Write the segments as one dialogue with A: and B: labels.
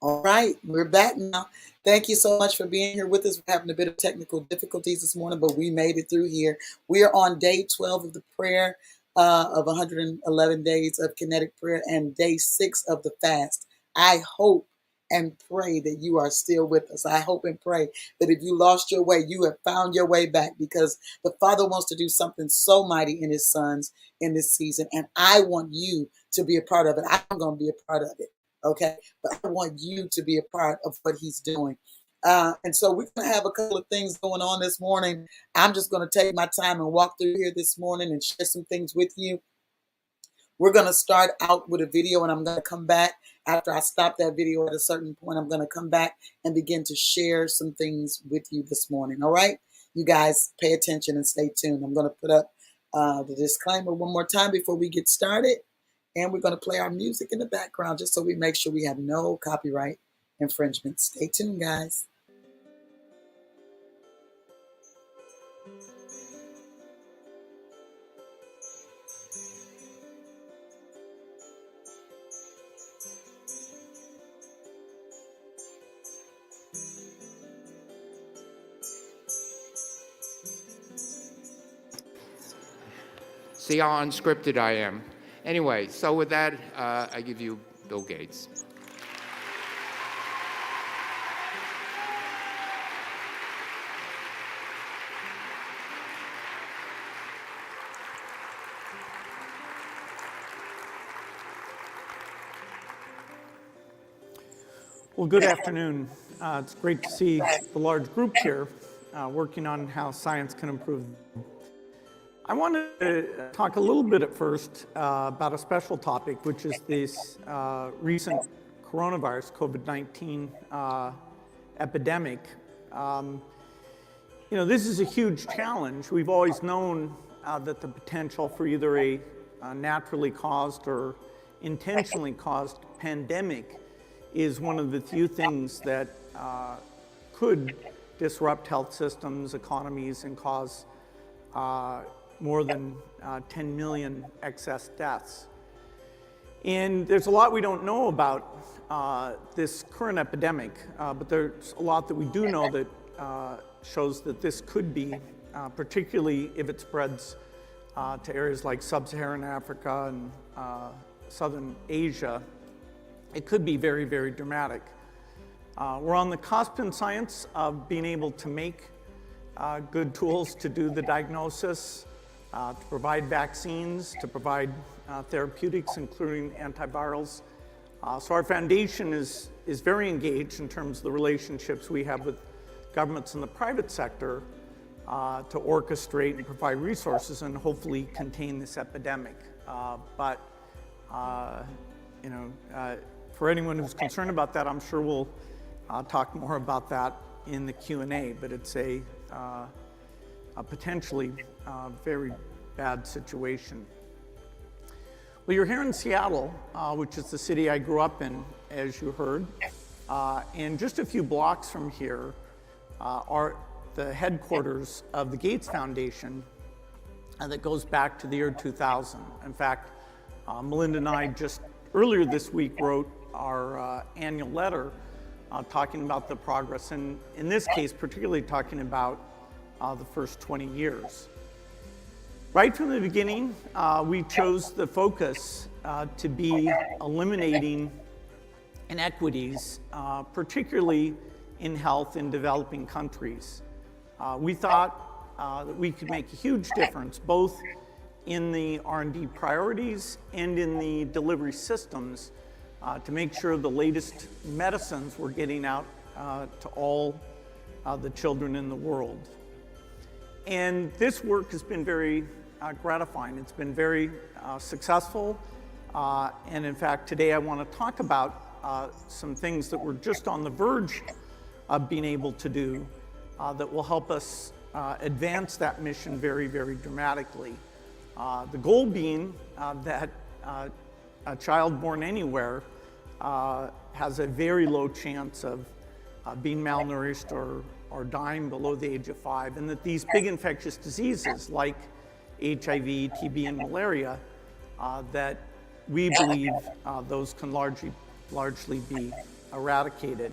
A: All right, we're back now. Thank you so much for being here with us. We're having a bit of technical difficulties this morning, but we made it through here. We are on day 12 of the prayer of 111 days of kinetic prayer and day 6 of the fast. I hope and pray that you are still with us. I hope and pray that if you lost your way, you have found your way back because the Father wants to do something so mighty in his sons in this season. And I want you to be a part of it. I'm going to be a part of it. Okay, but I want you to be a part of what he's doing. And so we're going to have a couple of things going on this morning. I'm just going to take my time and walk through here this morning and share some things with you. We're going to start out with a video, and I'm going to come back after I stop that video at a certain point. I'm going to come back and begin to share some things with you this morning. All right, you guys pay attention and stay tuned. I'm going to put up the disclaimer one more time before we get started. And we're going to play our music in the background just so we make sure we have no copyright infringement. Stay tuned, guys.
B: See how unscripted I am. Anyway, so with that, I give you Bill Gates.
C: Well, good afternoon. It's great to see the large group here working on how science can improve. I wanted to talk a little bit at first about a special topic, which is this recent coronavirus, COVID-19 epidemic. This is a huge challenge. We've always known that the potential for either a naturally caused or intentionally caused pandemic is one of the few things that could disrupt health systems, economies, and cause more than 10 million excess deaths. And there's a lot we don't know about this current epidemic, but there's a lot that we do know that shows that this could be, particularly if it spreads to areas like sub-Saharan Africa and southern Asia, it could be very, very dramatic. We're on the cusp in science of being able to make good tools to do the diagnosis, to provide vaccines, to provide therapeutics, including antivirals. So our foundation is very engaged in terms of the relationships we have with governments in the private sector to orchestrate and provide resources and hopefully contain this epidemic. For anyone who's concerned about that, I'm sure we'll talk more about that in the Q&A, but it's a potentially very bad situation. Well, you're here in Seattle, which is the city I grew up in, as you heard, and just a few blocks from here are the headquarters of the Gates Foundation that goes back to the year 2000. In fact, Melinda and I just earlier this week wrote our annual letter talking about the progress, and in this case, particularly talking about the first 20 years. Right from the beginning, we chose the focus to be eliminating inequities, particularly in health in developing countries. We thought that we could make a huge difference, both in the R&D priorities and in the delivery systems, to make sure the latest medicines were getting out to all the children in the world. And this work has been very gratifying. It's been very successful. And in fact, today I want to talk about some things that we're just on the verge of being able to do that will help us advance that mission very, very dramatically. The goal being that a child born anywhere has a very low chance of being malnourished or dying below the age of 5, and that these big infectious diseases like HIV, TB, and malaria, that we believe those can largely be eradicated.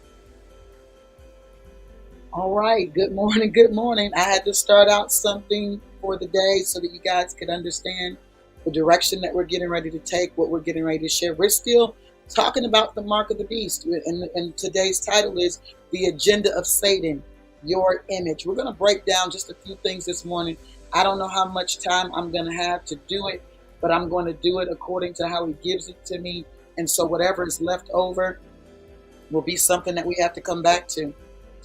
A: All right. Good morning. Good morning. I had to start out something for the day so that you guys could understand the direction that we're getting ready to take, what we're getting ready to share. We're still talking about the mark of the beast, and today's title is The Agenda of Satan, Your Image. We're going to break down just a few things this morning. I don't know how much time I'm going to have to do it, but I'm going to do it according to how he gives it to me. And so whatever is left over will be something that we have to come back to,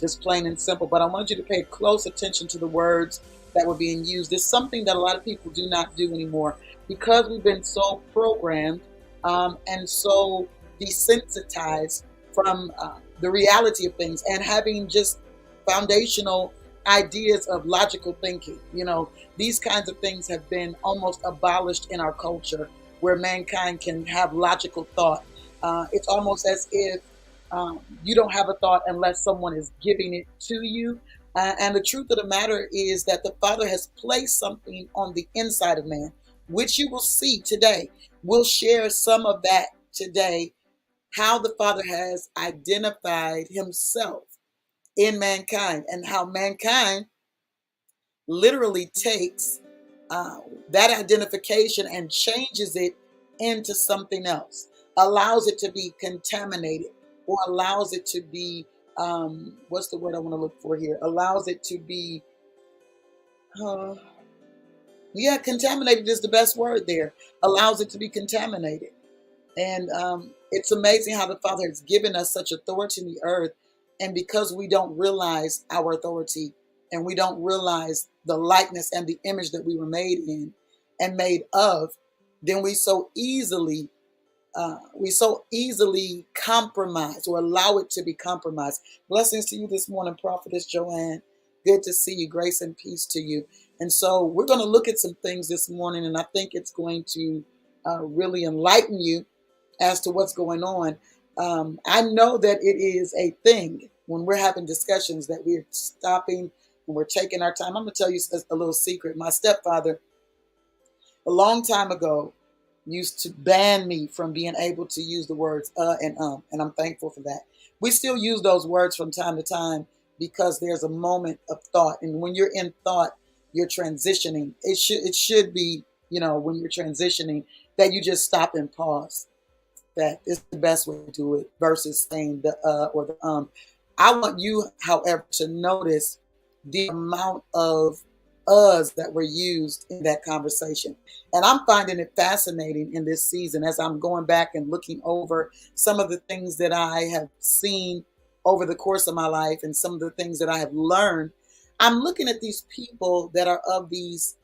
A: just plain and simple. But I want you to pay close attention to the words that were being used. It's something that a lot of people do not do anymore because we've been so programmed and so desensitized from the reality of things and having just foundational ideas of logical thinking. You know, these kinds of things have been almost abolished in our culture where mankind can have logical thought. It's almost as if you don't have a thought unless someone is giving it to you. And the truth of the matter is that the Father has placed something on the inside of man, which you will see today. We'll share some of that today, how the Father has identified himself in mankind and how mankind literally takes that identification and changes it into something else, allows it to be contaminated, or allows it to be, what's the word I want to look for here? Allows it to be, contaminated is the best word there. Allows it to be contaminated. And it's amazing how the Father has given us such authority in the earth. And because we don't realize our authority and we don't realize the likeness and the image that we were made in and made of, then we so easily compromise or allow it to be compromised. Blessings to you this morning, Prophetess Joanne. Good to see you. Grace and peace to you. And so we're going to look at some things this morning, and I think it's going to really enlighten you as to what's going on. I know that it is a thing when we're having discussions that we're stopping and we're taking our time. I'm going to tell you a little secret. My stepfather, a long time ago, used to ban me from being able to use the words and I'm thankful for that. We still use those words from time to time because there's a moment of thought, and when you're in thought, you're transitioning. It should be, when you're transitioning, that you just stop and pause. That is the best way to do it versus saying the or the. I want you, however, to notice the amount of us that were used in that conversation. And I'm finding it fascinating in this season as I'm going back and looking over some of the things that I have seen over the course of my life and some of the things that I have learned. I'm looking at these people that are of these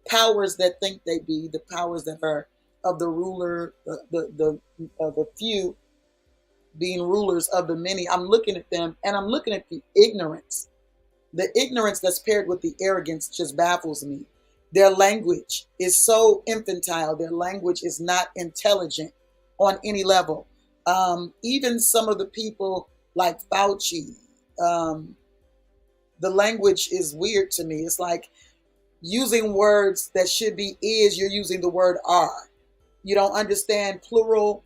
A: powers that think they be, the powers that are of the ruler, the few being rulers of the many. I'm looking at them and I'm looking at the ignorance. The ignorance that's paired with the arrogance just baffles me. Their language is so infantile. Their language is not intelligent on any level. Even some of the people like Fauci, the language is weird to me. It's like using words that should be is, you're using the word are. You don't understand plural,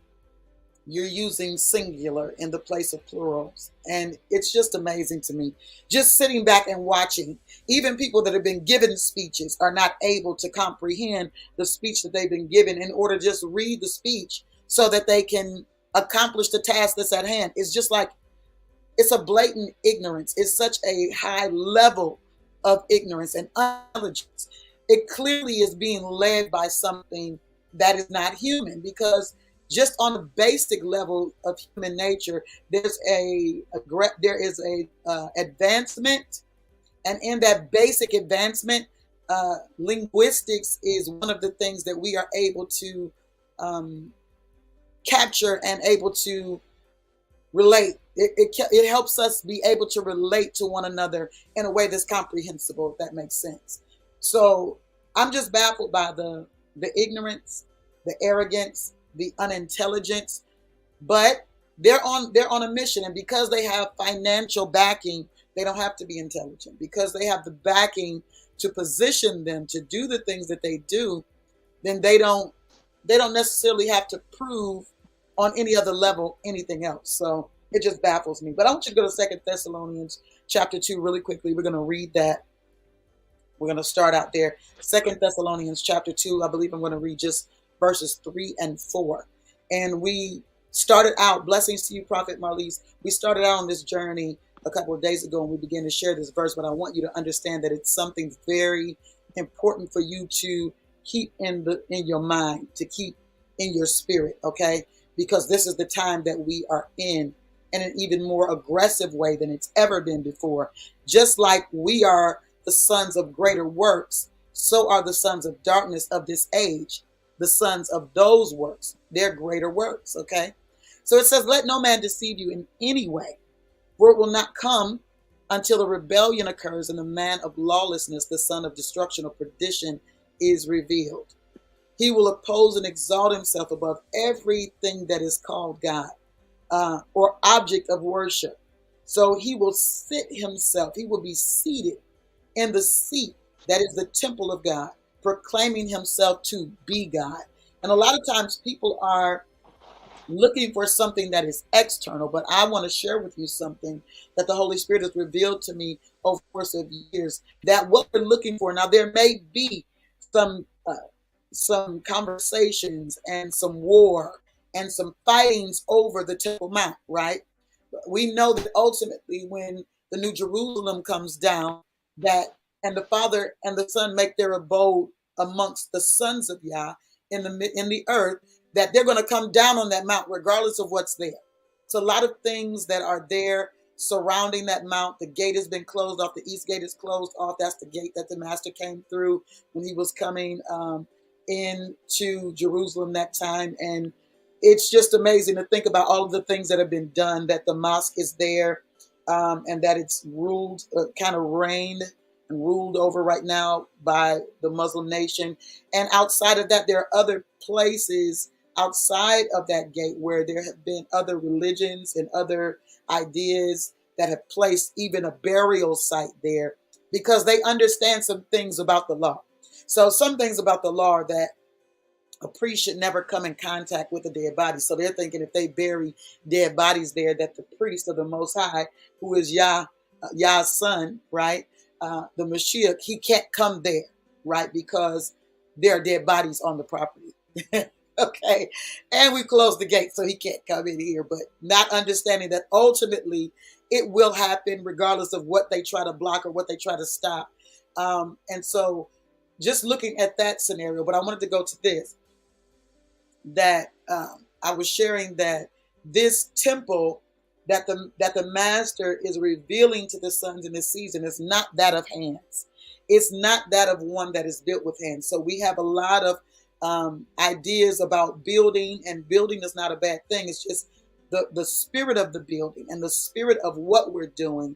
A: you're using singular in the place of plurals. And it's just amazing to me. Just sitting back and watching, even people that have been given speeches are not able to comprehend the speech that they've been given in order to just read the speech so that they can accomplish the task that's at hand. It's just like, it's a blatant ignorance. It's such a high level of ignorance and intelligence. It clearly is being led by something that is not human, because just on a basic level of human nature, there is a advancement, and in that basic advancement, linguistics is one of the things that we are able to capture and able to relate. It helps us be able to relate to one another in a way that's comprehensible, if that makes sense. So I'm just baffled by the ignorance, the arrogance, the unintelligence, but they're on a mission. And because they have financial backing, they don't have to be intelligent. Because they have the backing to position them to do the things that they do, then they don't necessarily have to prove on any other level anything else. So It just baffles me. But I want you to go to 2 Thessalonians chapter 2 really quickly. We're going to read that. We're going to start out there. 2 Thessalonians chapter 2, I believe I'm going to read just verses 3 and 4. And we started out, blessings to you, Prophet Marlise. We started out on this journey a couple of days ago and we began to share this verse, but I want you to understand that it's something very important for you to keep in your mind, to keep in your spirit, okay? Because this is the time that we are in an even more aggressive way than it's ever been before. Just like we are the sons of greater works, so are the sons of darkness of this age, the sons of those works, their greater works, okay? So it says, let no man deceive you in any way, for it will not come until a rebellion occurs and the man of lawlessness, the son of destruction or perdition, is revealed. He will oppose and exalt himself above everything that is called God or object of worship. So he will sit himself, he will be seated in the seat that is the temple of God, proclaiming himself to be God. And a lot of times people are looking for something that is external, but I want to share with you something that the Holy Spirit has revealed to me over the course of years, that what we're looking for now, there may be some conversations and some war and some fightings over the Temple Mount, right? We know that ultimately when the New Jerusalem comes down, that and the Father and the Son make their abode amongst the sons of Yah in the earth, that they're going to come down on that mount regardless of what's there. It's a lot of things that are there surrounding that mount. The gate has been closed off. The east gate is closed off. That's the gate that the Master came through when he was coming into Jerusalem that time. And it's just amazing to think about all of the things that have been done, that the mosque is there, and that it's ruled, kind of reigned and ruled over right now by the Muslim nation. And outside of that, there are other places outside of that gate where there have been other religions and other ideas that have placed even a burial site there because they understand some things about the law. So some things about the law are that a priest should never come in contact with a dead body. So they're thinking if they bury dead bodies there, that the priest of the Most High, who is Yah's son, right? The Mashiach, he can't come there, right? Because there are dead bodies on the property. Okay. And we closed the gate, so he can't come in here, but not understanding that ultimately it will happen regardless of what they try to block or what they try to stop. And so just looking at that scenario, but I wanted to go to this, that I was sharing that this temple that the Master is revealing to the sons in this season is not that of hands. It's not that of one that is built with hands. So we have a lot of ideas about building, and building is not a bad thing. It's just the spirit of the building and the spirit of what we're doing.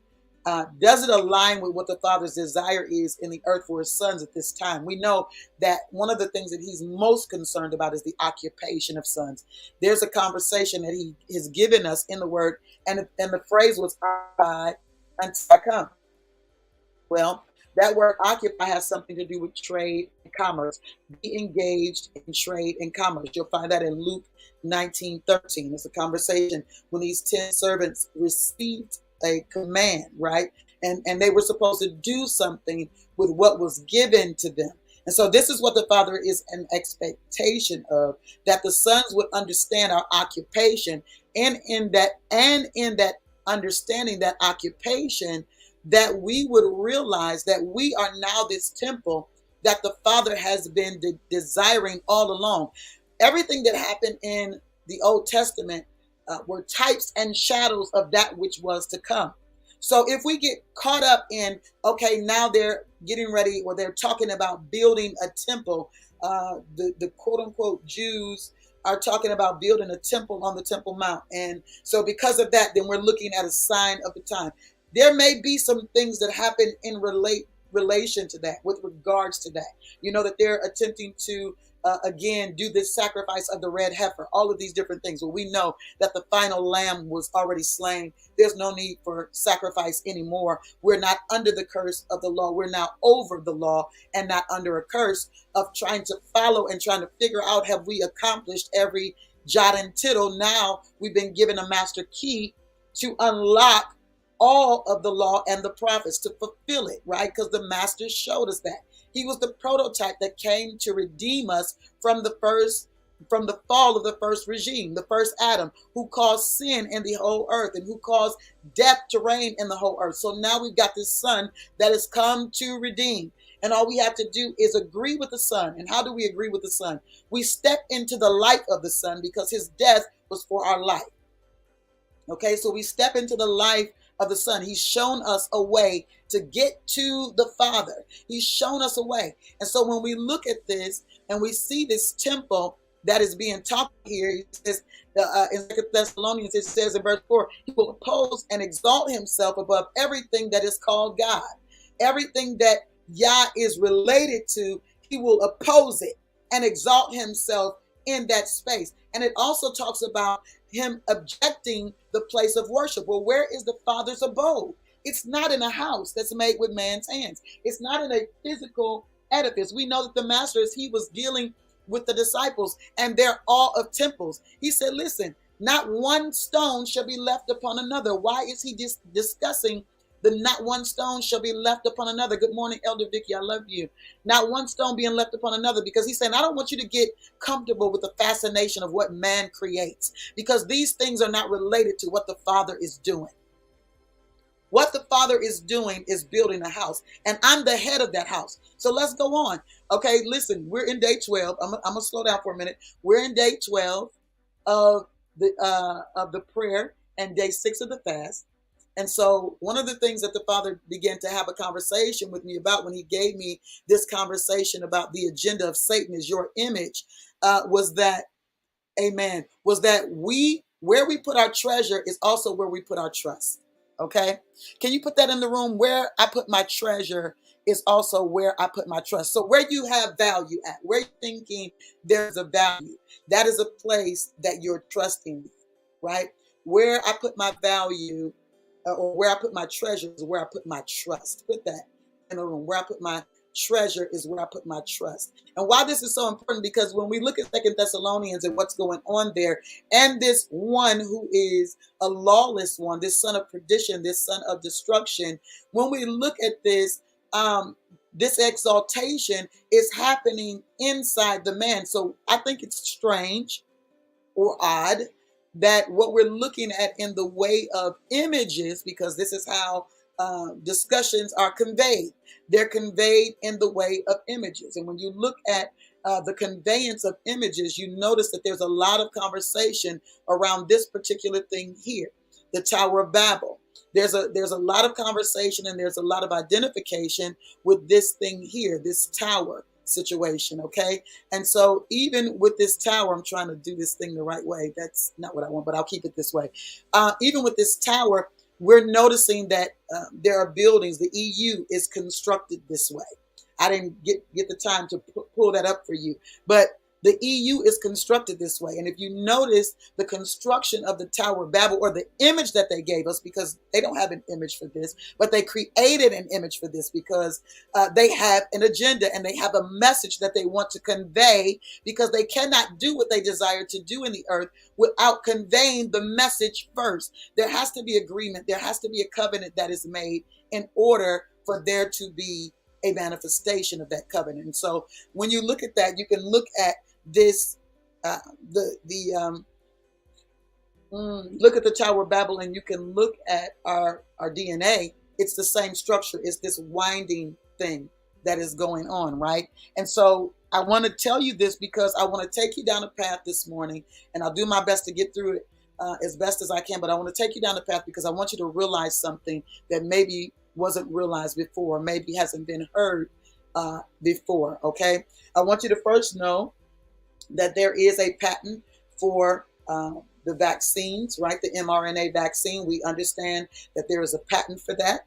A: Does it align with what the Father's desire is in the earth for his sons at this time? We know that one of the things that he's most concerned about is the occupation of sons. There's a conversation that he has given us in the word, and the phrase was occupy until I come. Well, that word occupy has something to do with trade and commerce. Be engaged in trade and commerce. You'll find that in Luke 19:13. It's a conversation when these 10 servants received a command, right? And they were supposed to do something with what was given to them. And so this is what the Father is an expectation of, that the sons would understand our occupation, and in that understanding that occupation, that we would realize that we are now this temple that the Father has been desiring all along. Everything that happened in the Old Testament were types and shadows of that which was to come. So if we get caught up in, okay, now they're getting ready, or they're talking about building a temple, the quote unquote Jews are talking about building a temple on the Temple Mount. And so because of that, then we're looking at a sign of the time. There may be some things that happen in relation to that, with regards to that. You know, that they're attempting to again do this sacrifice of the red heifer, all of these different things. Well, we know that the final lamb was already slain. There's no need for sacrifice anymore. We're not under the curse of the law. We're now over the law and not under a curse of trying to follow and trying to figure out, have we accomplished every jot and tittle? Now we've been given a master key to unlock all of the law and the prophets, to fulfill it, right? Because the master showed us that. He was the prototype that came to redeem us from the fall of the first regime, the first Adam, who caused sin in the whole earth and who caused death to reign in the whole earth. So now we've got this son that has come to redeem. And all we have to do is agree with the son. And how do we agree with the son? We step into the light of the son because his death was for our life. Okay, so we step into the life of the son. He's shown us a way to get to the Father. He's shown us a way. And so when we look at this and we see this temple that is being talked here, it says in 2 Thessalonians, it says in verse 4, he will oppose and exalt himself above everything that is called God. Everything that Yah is related to, he will oppose it and exalt himself in that space. And it also talks about him objecting the place of worship. Well, where is the Father's abode? It's not in a house that's made with man's hands. It's not in a physical edifice. We know that the master, as he was dealing with the disciples, and they're all of temples, he said, listen, not one stone shall be left upon another. Why is he discussing the not one stone shall be left upon another? Good morning, Elder Vicky. I love you. Not one stone being left upon another, because he's saying, I don't want you to get comfortable with the fascination of what man creates, because these things are not related to what the Father is doing. What the Father is doing is building a house, and I'm the head of that house. So let's go on. Okay, listen, we're in day 12. I'm gonna slow down for a minute. We're in day 12 of the prayer and day 6 of the fast. And so one of the things that the Father began to have a conversation with me about when he gave me this conversation about the agenda of Satan is your image, was that, amen, was that where we put our treasure is also where we put our trust. Okay. Can you put that in the room? Where I put my treasure is also where I put my trust. So where you have value at, where you're thinking there's a value, that is a place that you're trusting, right? Where I put my value, or where I put my treasure is where I put my trust. Put that in the room. Where I put my treasure is where I put my trust. And why this is so important, because when we look at 2 Thessalonians and what's going on there, and this one who is a lawless one, this son of perdition, this son of destruction, when we look at this, this exaltation is happening inside the man. So I think it's strange or odd that what we're looking at in the way of images, because this is how discussions are conveyed. They're conveyed in the way of images. And when you look at the conveyance of images, you notice that there's a lot of conversation around this particular thing here, the Tower of Babel. There's a lot of conversation and there's a lot of identification with this thing here, this tower situation, okay? And so even with this tower, I'm trying to do this thing the right way. That's not what I want, but I'll keep it this way. Even with this tower, we're noticing that there are buildings. The EU is constructed this way. I didn't get the time to pull that up for you, but the EU is constructed this way. And if you notice the construction of the Tower of Babel, or the image that they gave us, because they don't have an image for this, but they created an image for this because they have an agenda and they have a message that they want to convey, because they cannot do what they desire to do in the earth without conveying the message first. There has to be agreement. There has to be a covenant that is made in order for there to be a manifestation of that covenant. And so when you look at that, you can look at this, look at the Tower of Babel, and you can look at our DNA. It's the same structure. It's this winding thing that is going on, right? And so I want to tell you this because I want to take you down a path this morning, and I'll do my best to get through it as best as I can. But I want to take you down the path because I want you to realize something that maybe wasn't realized before, maybe hasn't been heard before, okay? I want you to first know that there is a patent for the vaccines, right? The mRNA vaccine. We understand that there is a patent for that.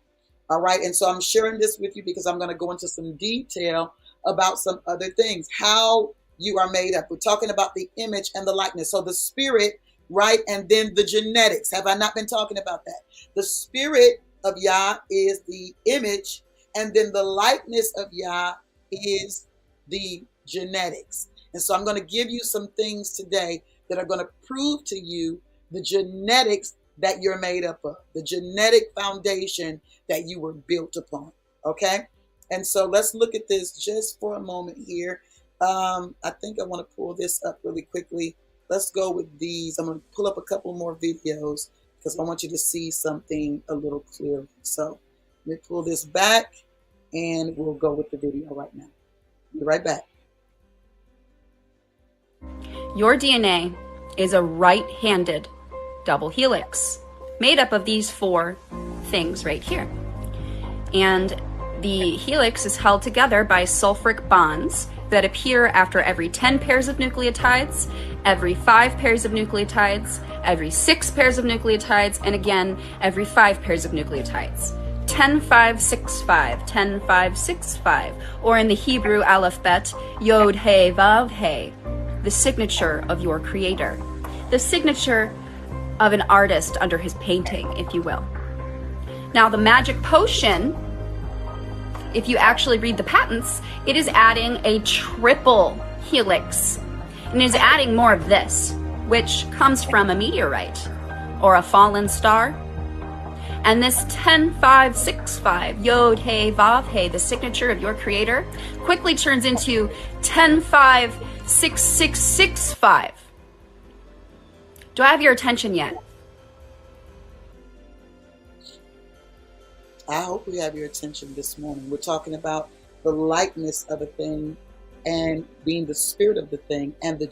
A: All right. And so I'm sharing this with you because I'm going to go into some detail about some other things, how you are made up. We're talking about the image and the likeness. So the spirit, right? And then the genetics. Have I not been talking about that? The spirit of Yah is the image, and then the likeness of Yah is the genetics. And so I'm going to give you some things today that are going to prove to you the genetics that you're made up of, the genetic foundation that you were built upon. Okay? And so let's look at this just for a moment here. I think I want to pull this up really quickly. Let's go with these. I'm going to pull up a couple more videos because I want you to see something a little clearer. So let me pull this back and we'll go with the video right now. Be right back.
D: Your DNA is a right-handed double helix made up of these four things right here. And the helix is held together by sulfuric bonds that appear after every 10 pairs of nucleotides, every 5 pairs of nucleotides, every 6 pairs of nucleotides, and again, every 5 pairs of nucleotides. 10-5-6-5, 10-5-6-5, or in the Hebrew alphabet, Yod-He-Vav-He, the signature of your creator, the signature of an artist under his painting, if you will. Now, the magic potion, if you actually read the patents, it is adding a triple helix, and it is adding more of this, which comes from a meteorite or a fallen star. And this 10-5-6-5, Yod-He-Vav-He, the signature of your creator, quickly turns into 10-5-6-6-6-5. Do I have your attention yet?
A: I hope we have your attention this morning. We're talking about the likeness of a thing and being the spirit of the thing, and the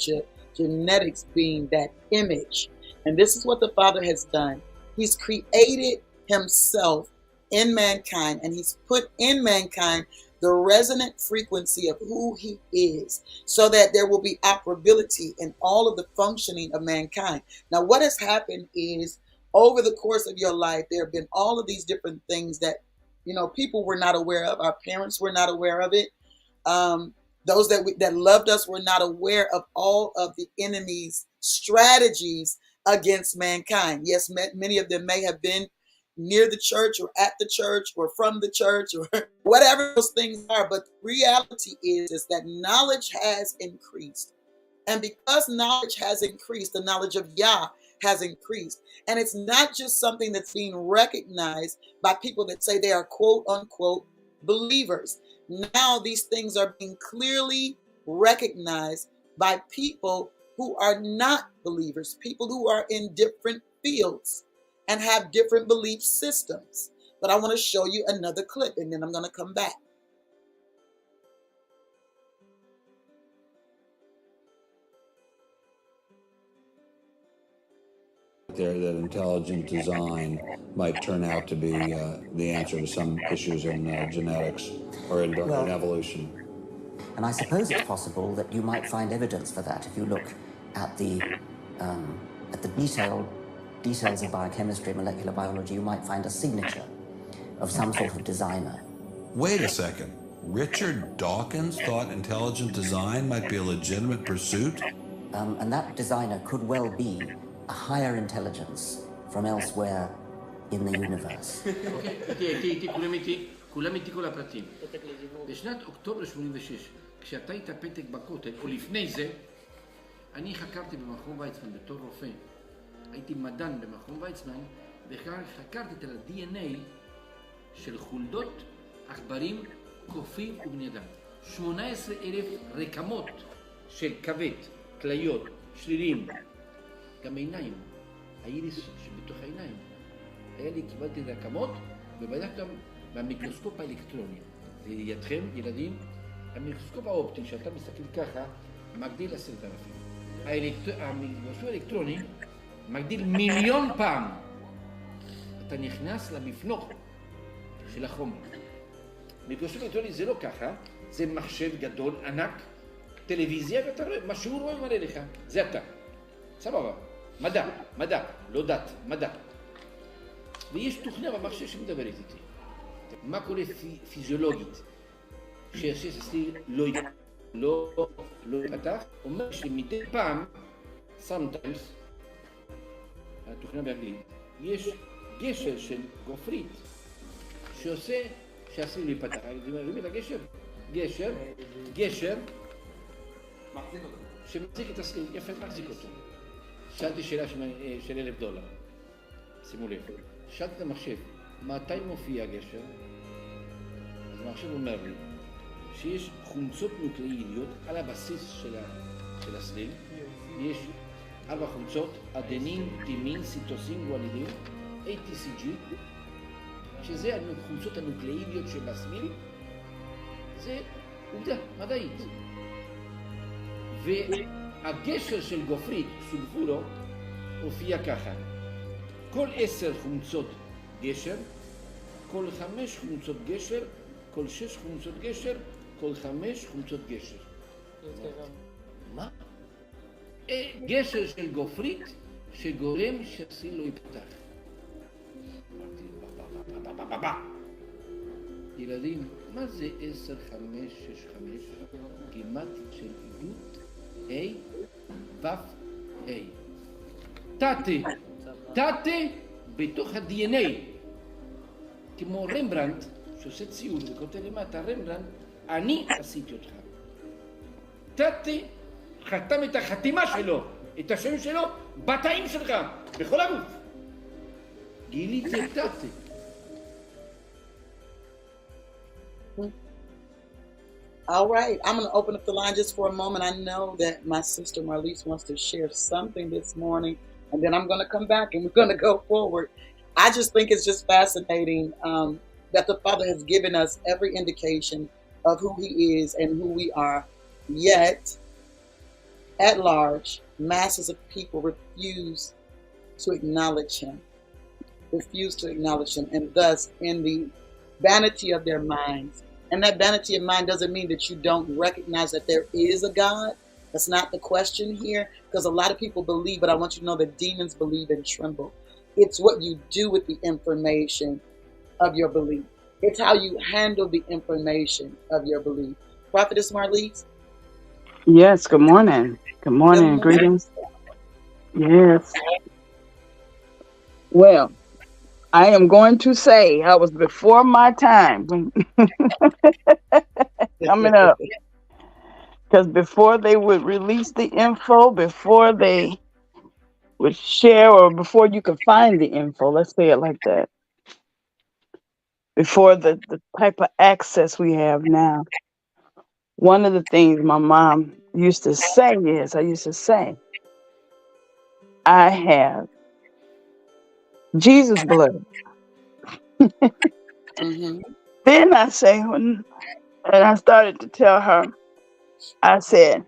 A: genetics being that image. And this is what the Father has done. He's created himself in mankind, and he's put in mankind the resonant frequency of who he is, so that there will be operability in all of the functioning of mankind. Now, what has happened is, over the course of your life, there have been all of these different things that, people were not aware of. Our parents were not aware of it. Those that loved us were not aware of all of the enemy's strategies against mankind. Yes, many of them may have been near the church or at the church or from the church or whatever those things are. But the reality is that knowledge has increased. And because knowledge has increased, the knowledge of Yah has increased. And it's not just something that's being recognized by people that say they are quote unquote believers. Now these things are being clearly recognized by people who are not believers, people who are in different fields and have different belief systems. But I want to show you another clip, and then I'm going to come back.
E: There that intelligent design might turn out to be the answer to some issues in genetics or in evolution.
F: And I suppose it's possible that you might find evidence for that if you look at the details of biochemistry, molecular biology. You might find a signature of some sort of designer.
G: Wait a second. Richard Dawkins thought intelligent design might be a legitimate pursuit?
F: And that designer could well be a higher intelligence from elsewhere in the universe.
H: כולם איתי כל הפרטים. בשנת אוקטובר 86, כשאתה היית פתק בכותל, או לפני זה, אני חקרתי במכון ויצמן בתור רופא. הייתי מדען במכון ויצמן, וחקרתי את ה-DNA של חולדות, עכברים, קופים ובני אדם. 18,000 רקמות של כבד, כליות, שרירים, גם עיניים, האיריס שבתוך העיניים. קיבלתי רקמות ובדקתי אותם במיקרוסקופ האלקטרוני. לידיעתכם, ילדים, המיקרוסקופ האופטי שאתה מסתכל ככה, מגדיל 10,000. המיקרוסקופ האלקטרוני מגדיל 1,000,000 פעם. אתה נכנס למפנוך של החומר. מיקרוסקופ האלקטרוני זה לא ככה, זה מחשב גדול, ענק, טלוויזיה, ואתה רואה, מה שהוא רואה מראה לך, זה אתה. סבבה, מדע, לא דת, מדע. ויש תוכנה במחשב שמדברת איתי. מה קורה פיזיולוגית? שיש אצלי לא פתח, אומר שמדי פעם, sometimes, התוכנה באנגלית, יש גשר של גופרית שעשוי להיפתח. באמת הגשר? גשר, שמחזיק את הסליל, יפה, מחזיק אותו. שאלתי שאלה של $1,000. שימו לב, שאלתי את המחשב, מתי מופיע גשר? אז המחשב אומר לי שיש חומצות נוקלאידיות על הבסיס של הסליל, יש 4 חומצות, אדנין, טימין, סיטוסין, גואנidin, ATCG, שזה החומצות הנוקלאידיות שבסליל, זה עובדה מדעית. והגשר של גופרית, סולפורו, הופיע ככה. כל 10 חומצות גשר, כל 5 חומצות גשר, כל 6 חומצות גשר, כל 5 חומצות גשר. מה? גשר של גופרית שגורם שהסליל לא ייפתח. אמרתי, ילדים, מה זה 10, 5, 6, 5? גימטריה של עידוד A, ו', A. תתה בתוך ה-DNA, כמו רמברנט, שעושה ציור וכותב למטה, רמברנט, אני עשיתי אותך. תתה חתם את החתימה שלו, את השם שלו, בתאים שלך, בכל הגוף. גיליתי את תתה.
A: All right, I'm going to open up the line just for a moment. I know that my sister Marlise wants to share something this morning, and then I'm going to come back and we're going to go forward. I just think it's just fascinating that the Father has given us every indication of who He is and who we are, yet at large, masses of people refuse to acknowledge Him, and thus in the vanity of their minds. And that vanity of mind doesn't mean that you don't recognize that there is a God. That's not the question here, because a lot of people believe, but I want you to know that demons believe and tremble. It's what you do with the information of your belief. It's how you handle the information of your belief. Prophetess Marlise?
I: Yes, good morning. Good morning. Greetings. Yes. Well, I am going to say I was before my time coming up, because before they would release the info, before they would share, or before you could find the info, let's say it like that, before the type of access we have now, one of the things my mom used to say is, I have Jesus blood.
A: Mm-hmm.
I: Then I say, and I started to tell her, I said,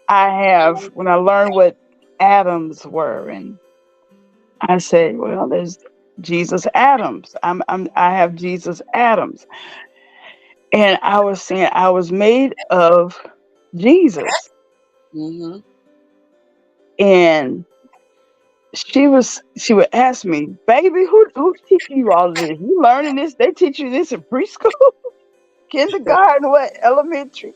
I: I have, when I learned what atoms were, and I said, well, there's Jesus atoms. I have Jesus atoms. And I was saying I was made of Jesus.
A: Mm-hmm.
I: And she would ask me, baby, who teaching you all of this? You learning this? They teach you this in preschool, kindergarten, what, elementary?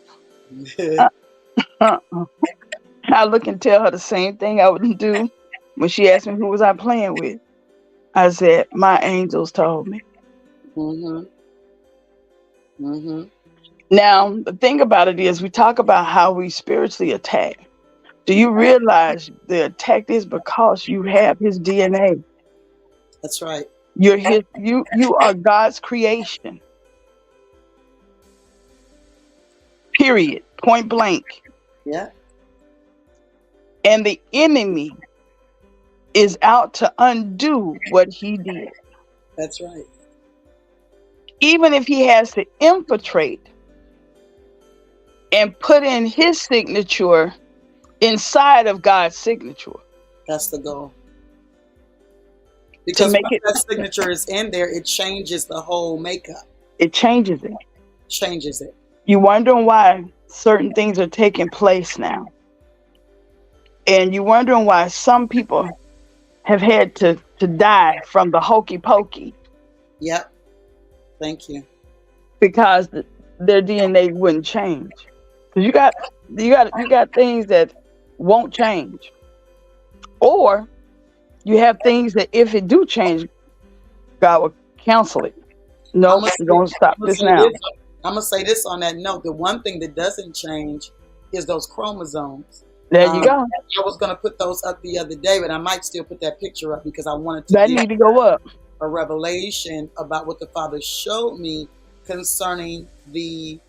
I: I look and tell her the same thing I would do when she asked me who was I playing with. I said, my angels told me.
A: Mm-hmm. Mm-hmm.
I: Now, the thing about it is, we talk about how we spiritually attack. Do you realize the attack is because you have His DNA?
A: That's right.
I: You are God's creation. Period. Point blank.
A: Yeah.
I: And the enemy is out to undo what He did.
A: That's right.
I: Even if he has to infiltrate and put in his signature inside of God's signature.
A: That's the goal. Because once that signature is in there, it changes the whole makeup.
I: It changes it.
A: Changes it.
I: You're wondering why certain things are taking place now. And you're wondering why some people have had to die from the hokey pokey.
A: Yep. Thank you.
I: Because their DNA wouldn't change. Because you got things that won't change. Or you have things that if it do change, God will cancel it. No, we're going to stop this now.
A: I'm going to say this on that note. The one thing that doesn't change is those chromosomes.
I: There you go.
A: I was going to put those up the other day, but I might still put that picture up because I wanted to
I: That
A: give
I: need to go up.
A: a revelation about what the Father showed me concerning the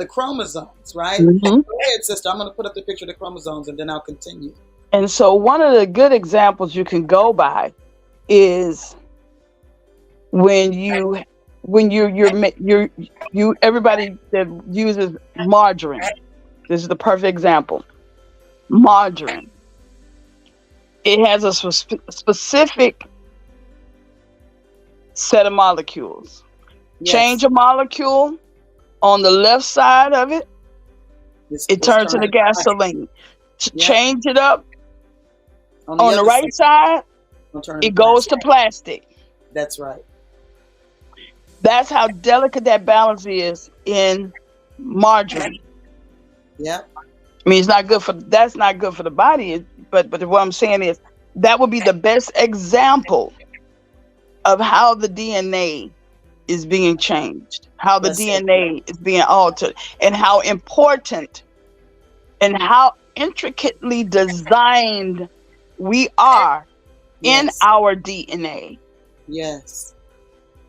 A: chromosomes, right?
I: Mhm.
A: Go ahead, sister. I'm going to put up the picture of the chromosomes and then I'll continue.
I: And so one of the good examples you can go by is when everybody that uses margarine. This is the perfect example. Margarine. It has a specific set of molecules.
A: Yes.
I: Change a molecule on the left side of it, it turns into gasoline.
A: Yep.
I: Change it up on the right
A: side,
I: it goes to plastic.
A: That's right.
I: That's how delicate that balance is in margarine.
A: Yep.
I: I mean, that's not good for the body, but what I'm saying is that would be the best example of how the DNA is being changed, how the DNA is being altered, and how important and how intricately designed we are in our DNA.
A: Yes.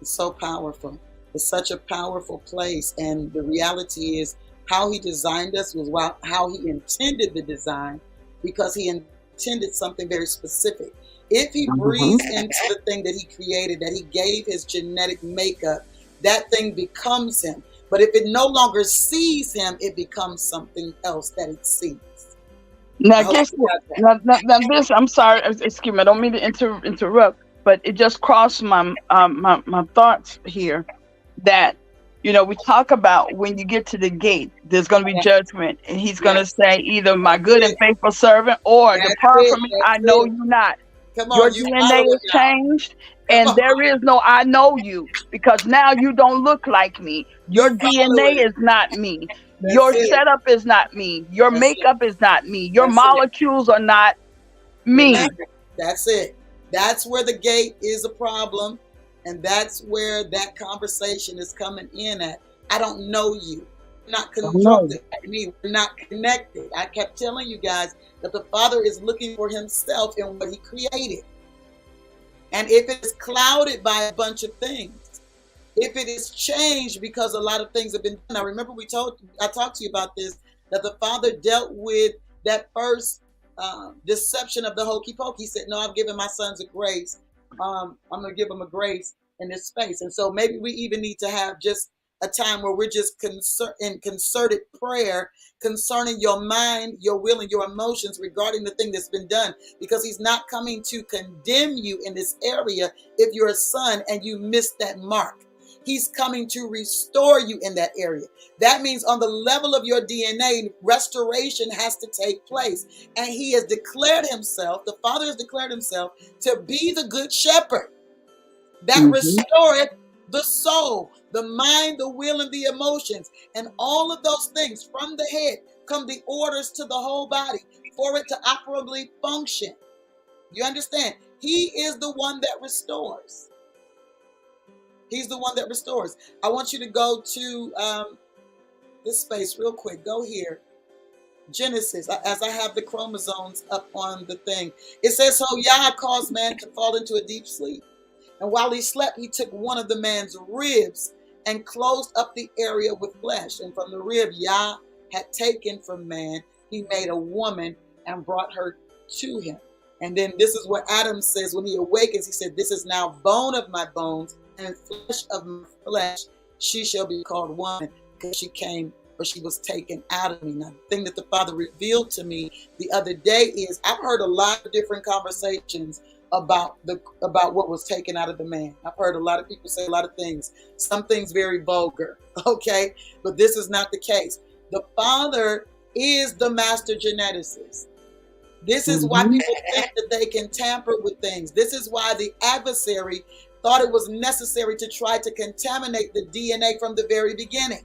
A: It's so powerful. It's such a powerful place. And the reality is how he designed us was how he intended the design, because he intended something very specific. If he breathes into the thing that he created, that he gave his genetic makeup, that thing becomes him. But if it no longer sees him, it becomes something else that it sees.
I: Now, this, I'm sorry, excuse me, I don't mean to interrupt, but it just crossed my thoughts here that, we talk about when you get to the gate, there's going to be judgment, and he's going to say either my good and faithful servant or depart from me, I know you not. Your DNA is changed, and there is no I know you, because now you don't look like me. Your DNA is not me. Your setup is not me. Your makeup is not me. Your molecules are not me.
A: That's it. That's where the gate is a problem. And that's where that conversation is coming in at. I don't know you. You're not constructed like me. We're not connected. I kept telling you guys that the Father is looking for himself in what he created. And if it is clouded by a bunch of things, if it is changed because a lot of things have been done. Now, remember I talked to you about this, that the Father dealt with that first deception of the hokey pokey. He said, no, I've given my sons a grace. I'm going to give them a grace in this space. And so maybe we even need to have just a time where we're just in concerted prayer concerning your mind, your will, and your emotions regarding the thing that's been done, because he's not coming to condemn you in this area if you're a son and you missed that mark. He's coming to restore you in that area. That means on the level of your DNA, restoration has to take place. And he has declared himself, the Father has declared himself to be the good shepherd that restoreth the soul, the mind, the will, and the emotions. And all of those things from the head come the orders to the whole body for it to operably function. You understand? He is the one that restores. He's the one that restores. I want you to go to this space real quick. Go here. Genesis, as I have the chromosomes up on the thing. It says, so Yah caused man to fall into a deep sleep. And while he slept, he took one of the man's ribs and closed up the area with flesh. And from the rib Yah had taken from man, he made a woman and brought her to him. And then this is what Adam says when he awakens. He said, this is now bone of my bones and flesh of my flesh. She shall be called woman, because she was taken out of me. Now, the thing that the Father revealed to me the other day is I've heard a lot of different conversations about what was taken out of the man. I've heard a lot of people say a lot of things, some things very vulgar, okay? But this is not the case. The Father is the master geneticist. This is why people think that they can tamper with things. This is why the adversary thought it was necessary to try to contaminate the DNA from the very beginning.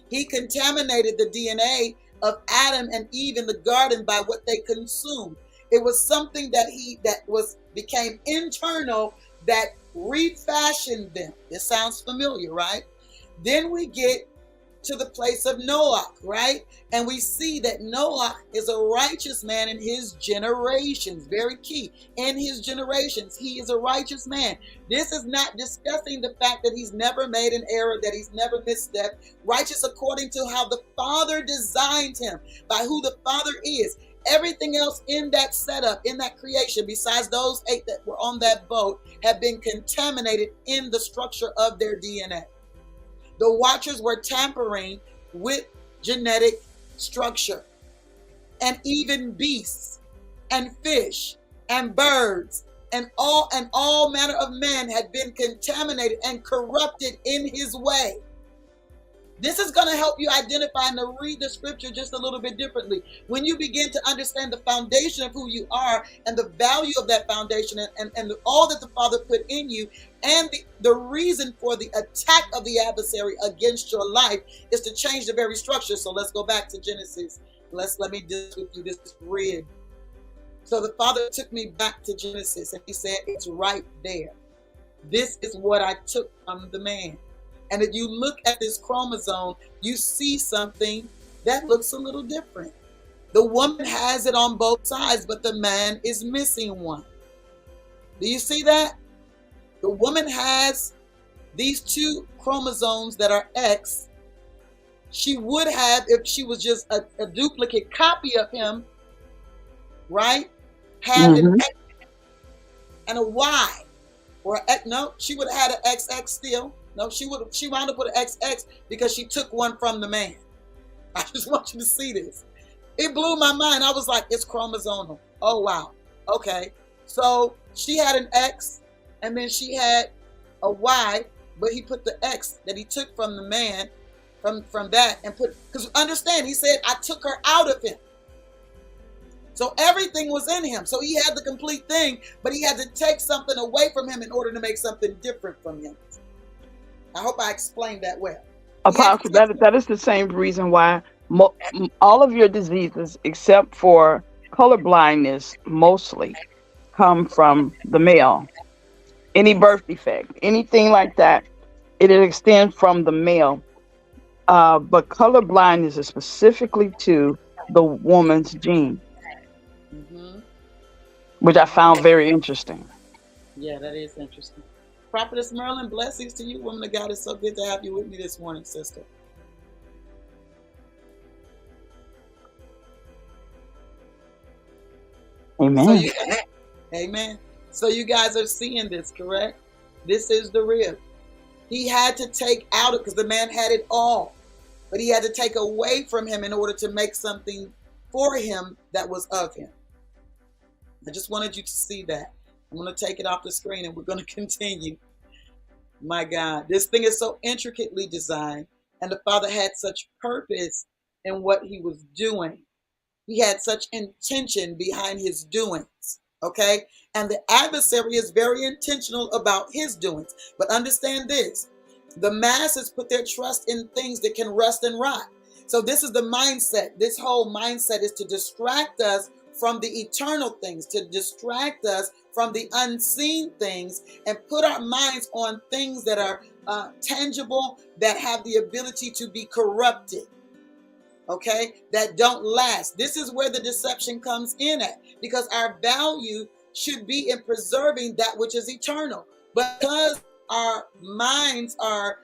A: He contaminated the DNA of Adam and Eve in the garden by what they consumed. It was something that became internal that refashioned them. It sounds familiar, right? Then we get to the place of Noah, right? And we see that Noah is a righteous man in his generations. Very key. In his generations, he is a righteous man. This is not discussing the fact that he's never made an error, that he's never misstepped. Righteous according to how the Father designed him, by who the Father is. Everything else in that setup, in that creation, besides those 8 that were on that boat, have been contaminated in the structure of their DNA. The watchers were tampering with genetic structure. And even beasts and fish and birds and all manner of men had been contaminated and corrupted in his way. This is going to help you identify and to read the scripture just a little bit differently. When you begin to understand the foundation of who you are and the value of that foundation and all that the Father put in you, and the reason for the attack of the adversary against your life is to change the very structure. So let's go back to Genesis. Let me do this with you. This is read. So the Father took me back to Genesis and he said, it's right there. This is what I took from the man. And if you look at this chromosome, you see something that looks a little different. The woman has it on both sides, but the man is missing one. Do you see that? The woman has these 2 chromosomes that are X. She would have, if she was just a duplicate copy of him, right? Have an X and a Y. Or no, she would have had an XX still. No, she wound up with an XX because she took one from the man. I just want you to see this. It blew my mind. I was like, it's chromosomal. Oh, wow. Okay. So she had an X and then she had a Y, but he put the X that he took from the man from that and put, because understand, he said, I took her out of him. So everything was in him. So he had the complete thing, but he had to take something away from him in order to make something different from him. I hope I explained that well.
I: Apostle, that is the same reason why all of your diseases, except for color blindness, mostly come from the male. Any birth defect, anything like that, it extends from the male. But color blindness is specifically to the woman's gene, which I found very interesting.
A: Yeah, that is interesting. Prophetess Merlin, blessings to you, woman of God. It's so good to have you with me this morning, sister.
I: Amen.
A: Amen. So you guys are seeing this, correct? This is the rib. He had to take out it because the man had it all, but he had to take away from him in order to make something for him that was of him. I just wanted you to see that. I'm going to take it off the screen and we're going to continue. My God, this thing is so intricately designed, and the Father had such purpose in what he was doing. He had such intention behind his doings, okay? And the adversary is very intentional about his doings. But understand this, the masses put their trust in things that can rust and rot. So this is the mindset. This whole mindset is to distract us from the eternal things, to distract us from the unseen things, and put our minds on things that are tangible, that have the ability to be corrupted, okay, that don't last. This is where the deception comes in at, because our value should be in preserving that which is eternal. But because our minds are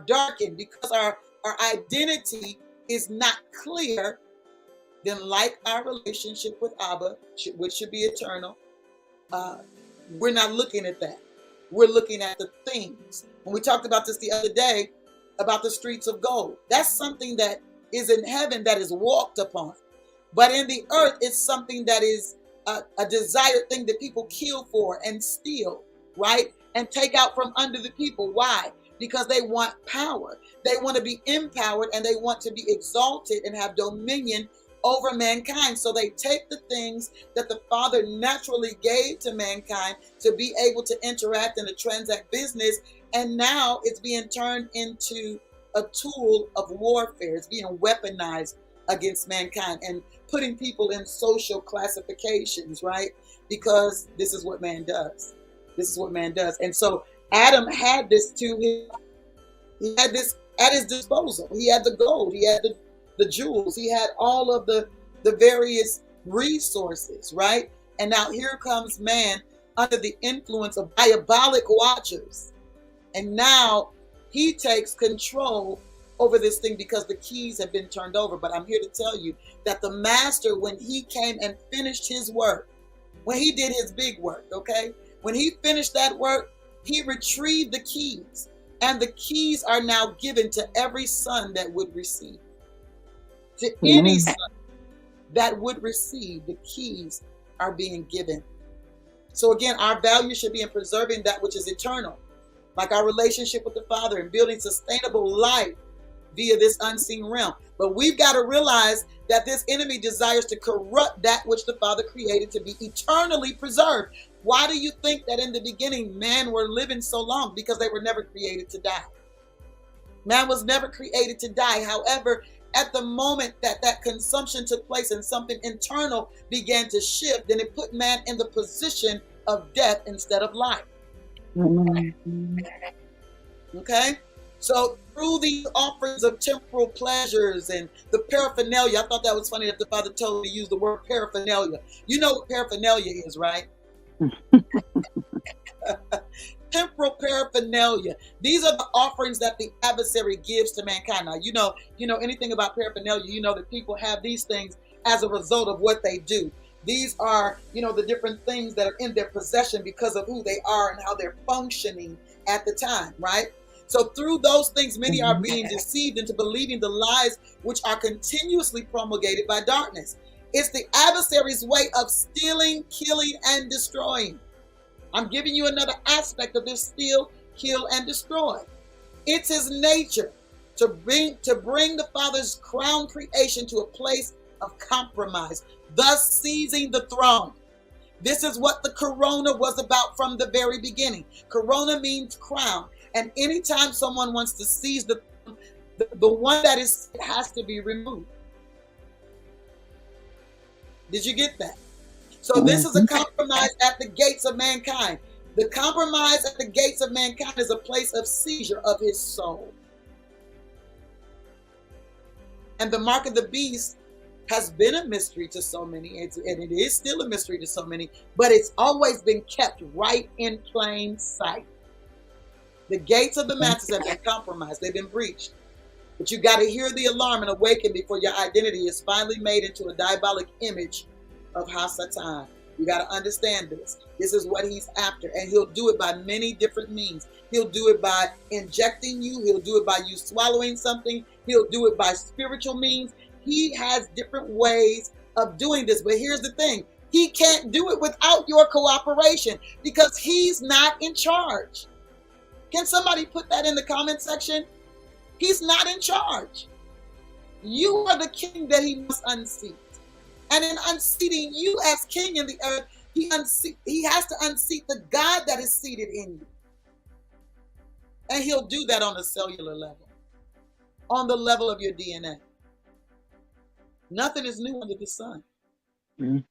A: darkened, because our identity is not clear, then like our relationship with Abba, which should be eternal, we're not looking at that. We're looking at the things. When we talked about this the other day, about the streets of gold, that's something that is in heaven that is walked upon. But in the earth, it's something that is a desired thing that people kill for and steal, right? And take out from under the people. Why? Because they want power. They want to be empowered and they want to be exalted and have dominion over mankind. So they take the things that the Father naturally gave to mankind to be able to interact and to transact business, and now it's being turned into a tool of warfare. It's being weaponized against mankind and putting people in social classifications, right? Because this is what man does. This is what man does. And so Adam had this to him. He had this at his disposal. He had the gold, he had the jewels, he had all of the various resources, right? And now here comes man under the influence of diabolic watchers. And now he takes control over this thing because the keys have been turned over. But I'm here to tell you that the master, when he came and finished his work, when he did his big work, okay? When he finished that work, he retrieved the keys. And the keys are now given to every son that would receive. To any son that would receive, the keys are being given. So again, our value should be in preserving that which is eternal, like our relationship with the Father, and building sustainable life via this unseen realm. But we've got to realize that this enemy desires to corrupt that which the Father created to be eternally preserved. Why do you think that in the beginning man were living so long? Because they were never created to die. Man was never created to die. However, at the moment that that consumption took place and something internal began to shift, then it put man in the position of death instead of life. Okay? So through these offerings of temporal pleasures and the paraphernalia, I thought that was funny that the Father told me to use the word paraphernalia. You know what paraphernalia is, right? Temporal paraphernalia. These are the offerings that the adversary gives to mankind. Now, you know anything about paraphernalia, you know that people have these things as a result of what they do. These are, the different things that are in their possession because of who they are and how they're functioning at the time, right? So through those things, many are being deceived into believing the lies which are continuously promulgated by darkness. It's the adversary's way of stealing, killing, and destroying. I'm giving you another aspect of this: steal, kill, and destroy. It's his nature to bring the Father's crown creation to a place of compromise, thus seizing the throne. This is what the corona was about from the very beginning. Corona means crown. And anytime someone wants to seize the one that is has to be removed. Did you get that? So this is a compromise at the gates of mankind. The compromise at the gates of mankind is a place of seizure of his soul. And the mark of the beast has been a mystery to so many, and it is still a mystery to so many, but it's always been kept right in plain sight. The gates of the mantis have been compromised. They've been breached. But you got to hear the alarm and awaken before your identity is finally made into a diabolic image of Hasatan. You got to understand this. This is what he's after. And he'll do it by many different means. He'll do it by injecting you. He'll do it by you swallowing something. He'll do it by spiritual means. He has different ways of doing this. But here's the thing. He can't do it without your cooperation because he's not in charge. Can somebody put that in the comment section? He's not in charge. You are the king that he must unseat. And in unseating you as king in the earth, he has to unseat the God that is seated in you. And he'll do that on a cellular level, on the level of your DNA. Nothing is new under the sun. The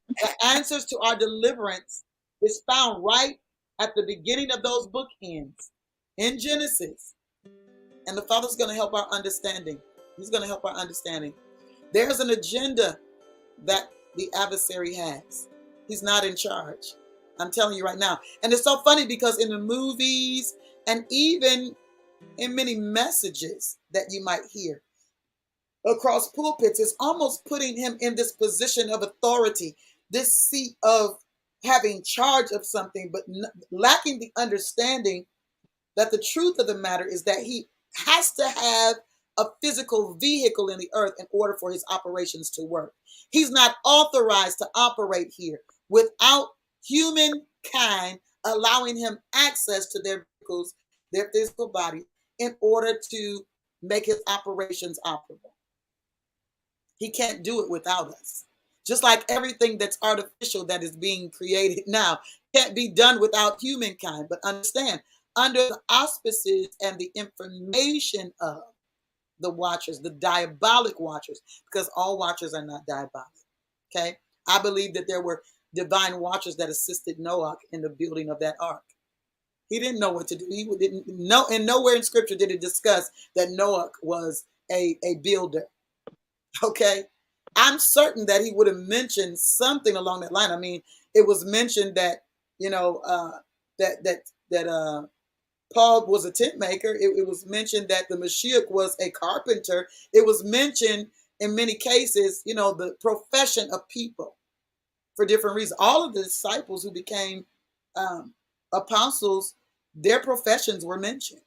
A: answers to our deliverance is found right at the beginning of those bookends in Genesis. And the Father's going to help our understanding. He's going to help our understanding. There's an agenda that the adversary has. He's not in charge. I'm telling you right now. And it's so funny because in the movies and even in many messages that you might hear across pulpits, it's almost putting him in this position of authority, this seat of having charge of something, but lacking the understanding that the truth of the matter is that he has to have a physical vehicle in the earth in order for his operations to work. He's not authorized to operate here without humankind allowing him access to their vehicles, their physical body, in order to make his operations operable. He can't do it without us. Just like everything that's artificial that is being created now can't be done without humankind. But understand, under the auspices and the information of the watchers, the diabolic watchers, because all watchers are not diabolic. Okay? I believe that there were divine watchers that assisted Noah in the building of that ark. He didn't know what to do. He didn't know, and nowhere in scripture did it discuss that Noah was a builder. Okay. I'm certain that he would have mentioned something along that line. I mean, it was mentioned that, that Paul was a tent maker. It was mentioned that the Mashiach was a carpenter. It was mentioned in many cases, the profession of people for different reasons. All of the disciples who became apostles, their professions were mentioned.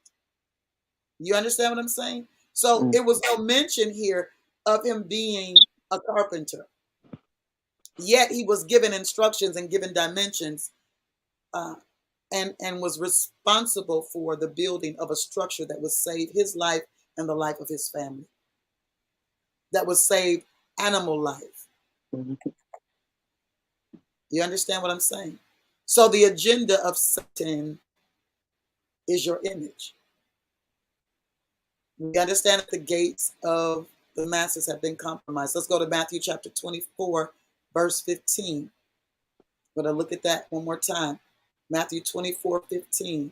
A: You understand what I'm saying? So it was no mention here of him being a carpenter. Yet he was given instructions and given dimensions, and was responsible for the building of a structure that would save his life and the life of his family, that would save animal life. You understand what I'm saying? So the agenda of Satan is your image. We understand that the gates of the masses have been compromised. Let's go to Matthew chapter 24, verse 15. I'm going to look at that one more time. Matthew 24, 15.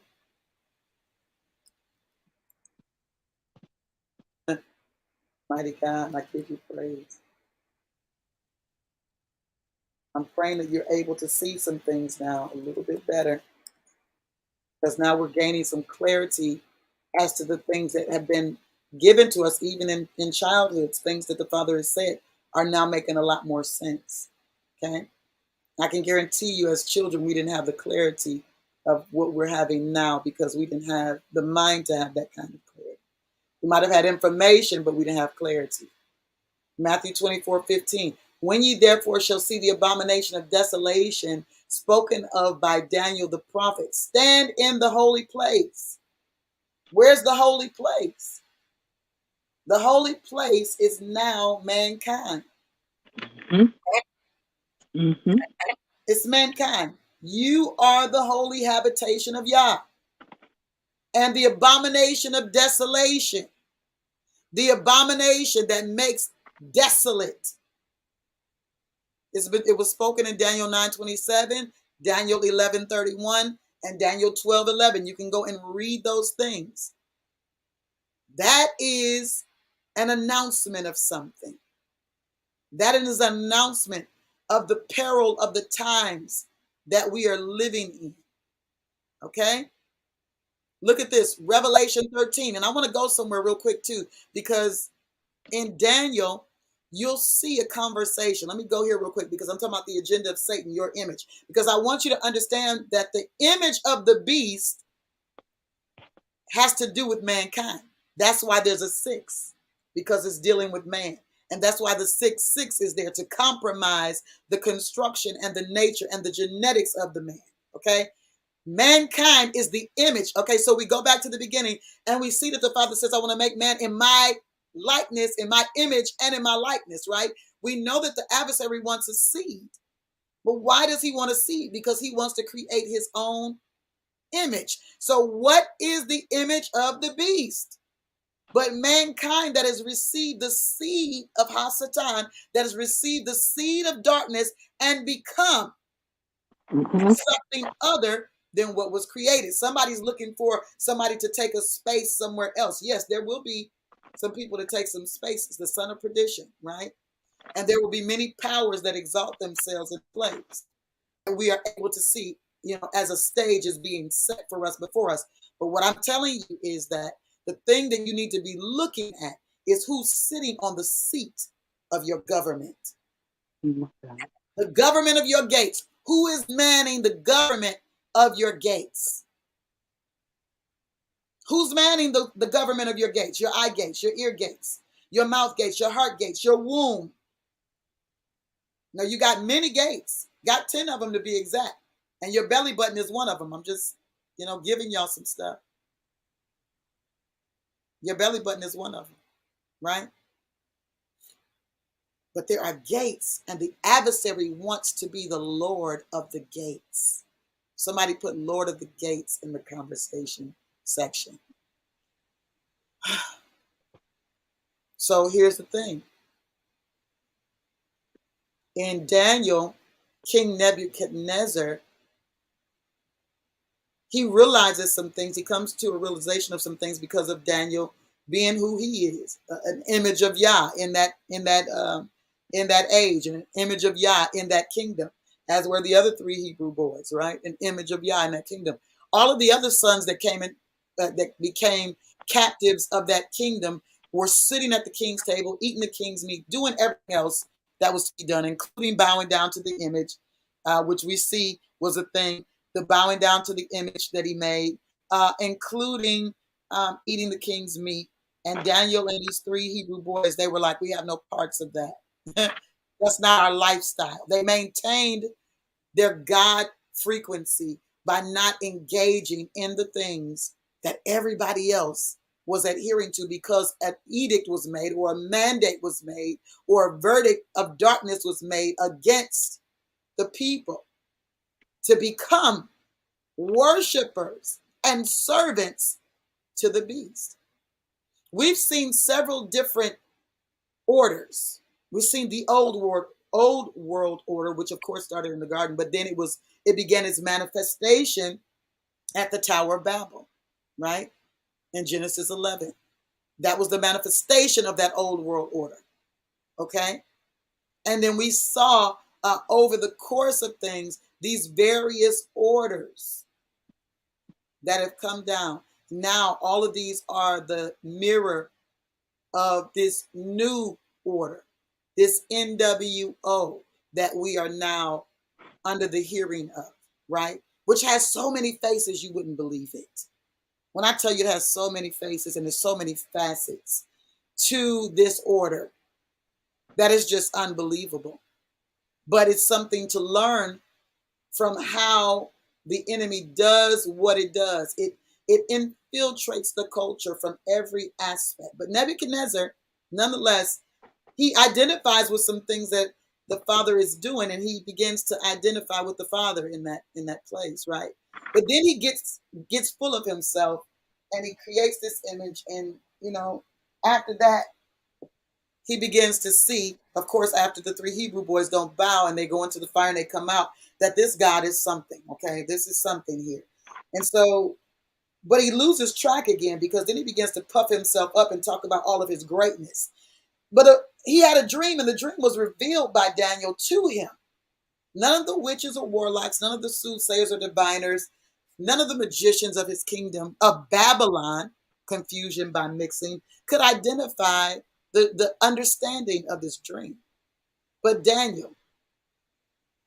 A: Mighty God, I give you praise. I'm praying that you're able to see some things now a little bit better, because now we're gaining some clarity as to the things that have been given to us, even in childhoods. Things that the Father has said are now making a lot more sense. Okay? I can guarantee you, as children, we didn't have the clarity of what we're having now, because we didn't have the mind to have that kind of clarity. We might have had information, but we didn't have clarity. Matthew 24, 15. When ye therefore shall see the abomination of desolation spoken of by Daniel the prophet, stand in the holy place. Where's the holy place? The holy place is now mankind.
I: Mm-hmm.
A: It's mankind. You are the holy habitation of Yah. And the abomination of desolation, the abomination that makes desolate, it was spoken in Daniel 9:27, Daniel 11:31, and Daniel 12:11. You can go and read those things. That is an announcement of something. That is an announcement of the peril of the times that we are living in. Okay? Look at this, Revelation 13. And I want to go somewhere real quick too, because in Daniel, you'll see a conversation. Let me go here real quick, because I'm talking about the agenda of Satan, your image. Because I want you to understand that the image of the beast has to do with mankind. That's why there's a 6, because it's dealing with man. And that's why the 666 is there, to compromise the construction and the nature and the genetics of the man. Okay? Mankind is the image. Okay, so we go back to the beginning and we see that the Father says, I want to make man in my likeness, in my image, and in my likeness, right? We know that the adversary wants a seed. But why does he want a seed? Because he wants to create his own image. So what is the image of the beast? But mankind that has received the seed of Hasatan, that has received the seed of darkness and become something other than what was created. Somebody's looking for somebody to take a space somewhere else. Yes, there will be some people to take some space. It's the son of perdition, right? And there will be many powers that exalt themselves in place. And we are able to see, as a stage is being set for us before us. But what I'm telling you is that the thing that you need to be looking at is who's sitting on the seat of your government. The government of your gates. Who is manning the government of your gates? Who's manning the government of your gates? Your eye gates, your ear gates, your mouth gates, your heart gates, your womb. Now you got many gates. Got 10 of them to be exact. And your belly button is one of them. I'm just, giving y'all some stuff. Your belly button is one of them, right? But there are gates, and the adversary wants to be the Lord of the gates. Somebody put Lord of the Gates in the conversation section. So here's the thing. In Daniel, King Nebuchadnezzar, he realizes some things. He comes to a realization of some things because of Daniel being who he is, an image of Yah in that age, and an image of Yah in that kingdom, as were the other three Hebrew boys, right? An image of Yah in that kingdom. All of the other sons that came in, that became captives of that kingdom, were sitting at the king's table, eating the king's meat, doing everything else that was to be done, including bowing down to the image, which we see was a thing, the bowing down to the image that he made, including eating the king's meat. And Daniel and these three Hebrew boys, they were like, we have no parts of that. That's not our lifestyle. They maintained their God frequency by not engaging in the things that everybody else was adhering to, because an edict was made, or a mandate was made, or a verdict of darkness was made against the people to become worshipers and servants to the beast. We've seen several different orders. We've seen the old world order, which of course started in the garden, but then it began its manifestation at the Tower of Babel, right? In Genesis 11. That was the manifestation of that old world order. Okay? And then we saw over the course of things, these various orders that have come down. Now, all of these are the mirror of this new order, this NWO that we are now under the hearing of, right? Which has so many faces, you wouldn't believe it. When I tell you it has so many faces and there's so many facets to this order, that is just unbelievable. But it's something to learn from how the enemy does what it does. It infiltrates the culture from every aspect. But Nebuchadnezzar, nonetheless, he identifies with some things that the Father is doing, and he begins to identify with the Father in that place, right? But then he gets full of himself, and he creates this image, and after that, he begins to see, of course, after the three Hebrew boys don't bow and they go into the fire and they come out, that this God is something, okay? This is something here. And so, but he loses track again, because then he begins to puff himself up and talk about all of his greatness. But he had a dream, and the dream was revealed by Daniel to him. None of the witches or warlocks, none of the soothsayers or diviners, none of the magicians of his kingdom of Babylon, confusion by mixing, could identify the understanding of this dream. But Daniel,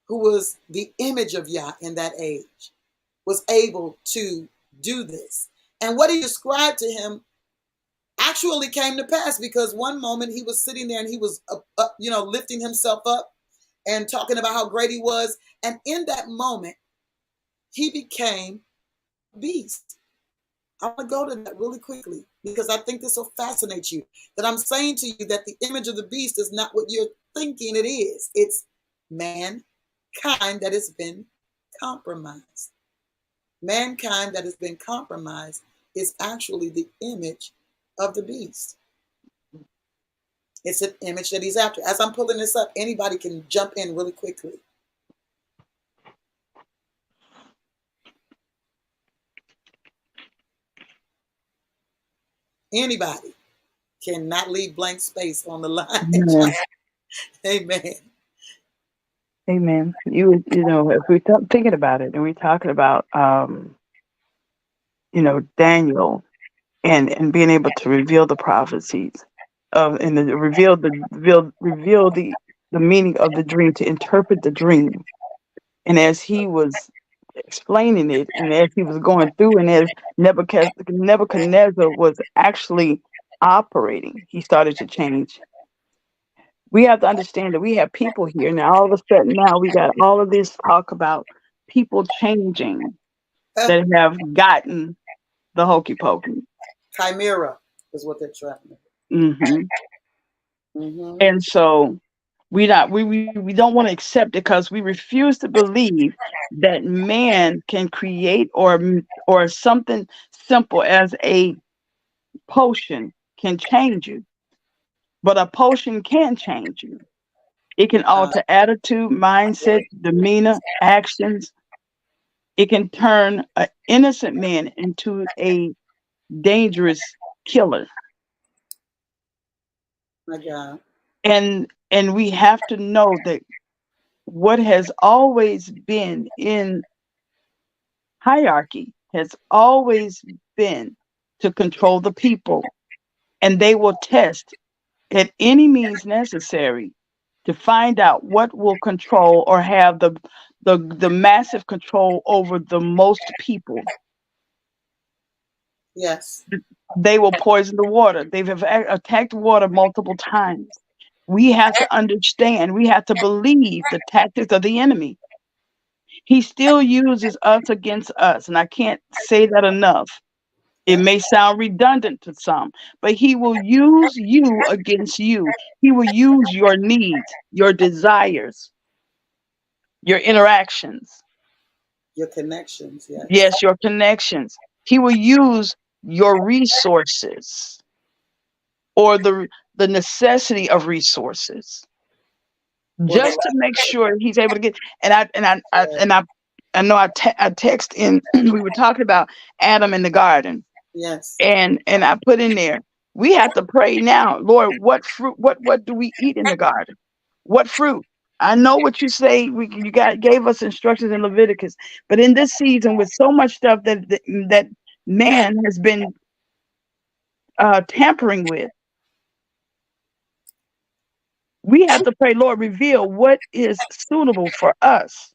A: who was the image of Yah in that age, was able to do this. And what he described to him actually came to pass, because one moment he was sitting there and he was lifting himself up and talking about how great he was. And in that moment, he became a beast. I want to go to that really quickly, because I think this will fascinate you. That I'm saying to you that the image of the beast is not what you're thinking it is. It's mankind that has been compromised. Mankind that has been compromised is actually the image of the beast. It's an image that he's after. As I'm pulling this up, anybody can jump in really quickly. Anybody cannot leave blank space on the line.
I: Amen.
A: Amen.
I: Amen. If we're thinking about it, and we're talking about, Daniel and being able to reveal the prophecies and reveal the meaning of the dream, to interpret the dream. And as he was explaining it, and as he was going through, and as Nebuchadnezzar was actually operating, he started to change. We have to understand that we have people here now. All of a sudden, now we got all of this talk about people changing that have gotten the hokey pokey.
A: Chimera is what they're trying to do.
I: Mm-hmm. Mm-hmm. And so we don't want to accept it, because we refuse to believe that man can create or something simple as a potion can change you. But a potion can change you. It can alter attitude, mindset, demeanor, actions. It can turn an innocent man into a dangerous killer.
A: My God.
I: And we have to know that what has always been in hierarchy has always been to control the people, and they will test at any means necessary to find out what will control or have the massive control over the most people.
A: Yes.
I: They will poison the water. They've attacked water multiple times. We have to understand, we have to believe the tactics of the enemy. He still uses us against us, and I can't say that enough. It may sound redundant to some, but he will use you against you. He will use your needs, your desires, your interactions.
A: Your connections. Yes.
I: Yes, your connections. He will use your resources or the necessity of resources
A: Well,
I: just to make sure he's able to get. I know I text in. We were talking about Adam in the garden.
A: yes.
I: And I put in there, we have to pray now, Lord, what fruit, what do we eat in the garden? What fruit? I know what you say. You gave us instructions in Leviticus, but in this season, with so much stuff that man has been tampering with, we have to pray, Lord, reveal what is suitable for us,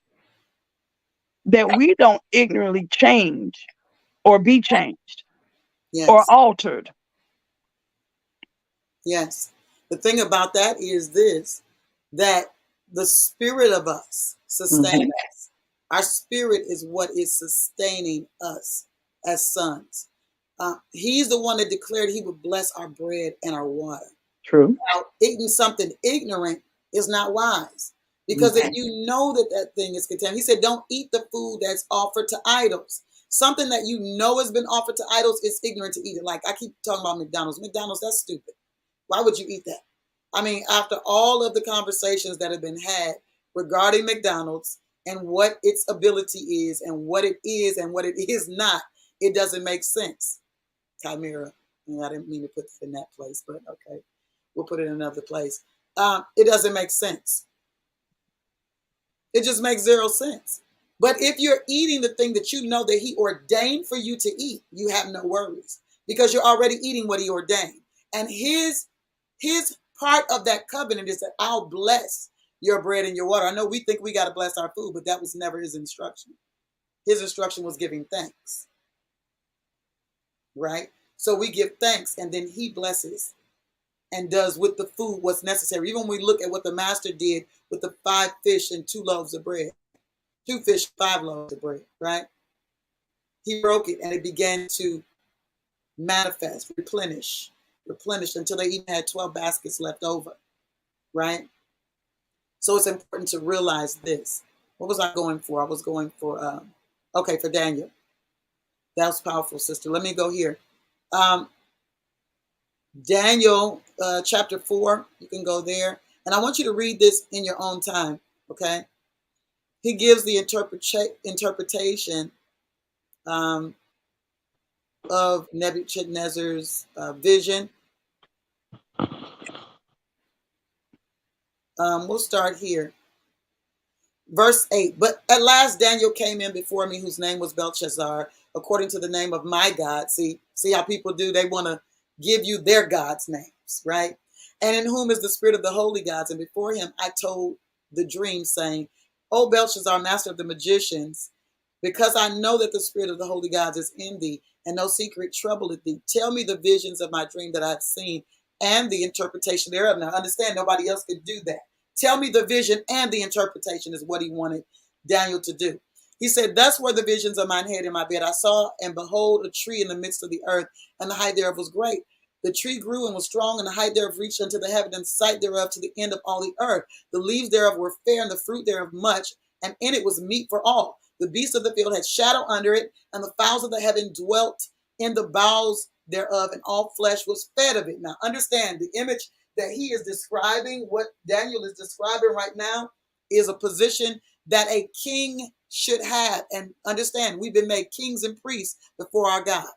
I: that we don't ignorantly change or be changed or
A: Yes.
I: altered.
A: Yes. The thing about that is this, that the spirit of us sustains us. Our spirit is what is sustaining us as sons. He's the one that declared he would bless our bread and our water.
I: True.
A: Now, eating something ignorant is not wise, because if you know that that thing is contaminated, he said, don't eat the food that's offered to idols. Something that you know has been offered to idols is ignorant to eat it. Like I keep talking about McDonald's. McDonald's, that's stupid. Why would you eat that? I mean, after all of the conversations that have been had regarding McDonald's and what its ability is and what it is and what it is not, it doesn't make sense. Chimera. I didn't mean to put it in that place, but okay. We'll put it in another place. It doesn't make sense. It just makes zero sense. But if you're eating the thing that you know that he ordained for you to eat, you have no worries, because you're already eating what he ordained. And his part of that covenant is that I'll bless your bread and your water. I know we think we got to bless our food, but that was never his instruction. His instruction was giving thanks. Right? So we give thanks, and then he blesses and does with the food what's necessary. Even when we look at what the master did with the 5 fish and 2 loaves of bread, 2 fish, 5 loaves of bread, right? He broke it and it began to manifest, replenish until they even had 12 baskets left over, right? So it's important to realize this. What was I going for? I was going for, for Daniel. That was powerful, sister. Let me go here. Daniel chapter 4, you can go there. And I want you to read this in your own time, okay? He gives the interpretation of Nebuchadnezzar's vision. We'll start here. Verse 8, but at last Daniel came in before me, whose name was Belshazzar, according to the name of my God. See how people do? They want to give you their God's names, right? And in whom is the spirit of the holy gods. And before him I told the dream, saying, O Belshazzar, master of the magicians, because I know that the spirit of the holy gods is in thee, and no secret troubleth thee. Tell me the visions of my dream that I have seen, and the interpretation thereof. Now understand, nobody else could do that. Tell me the vision and the interpretation is what he wanted Daniel to do. He said, thus were the visions of mine head in my bed. I saw, and behold, a tree in the midst of the earth, and the height thereof was great. The tree grew and was strong, and the height thereof reached unto the heaven, and the sight thereof to the end of all the earth. The leaves thereof were fair, and the fruit thereof much, and in it was meat for all. The beasts of the field had shadow under it, and the fowls of the heaven dwelt in the boughs thereof, and all flesh was fed of it. Now understand, the image that he is describing, what Daniel is describing right now, is a position that a king should have. And understand, we've been made kings and priests before our God.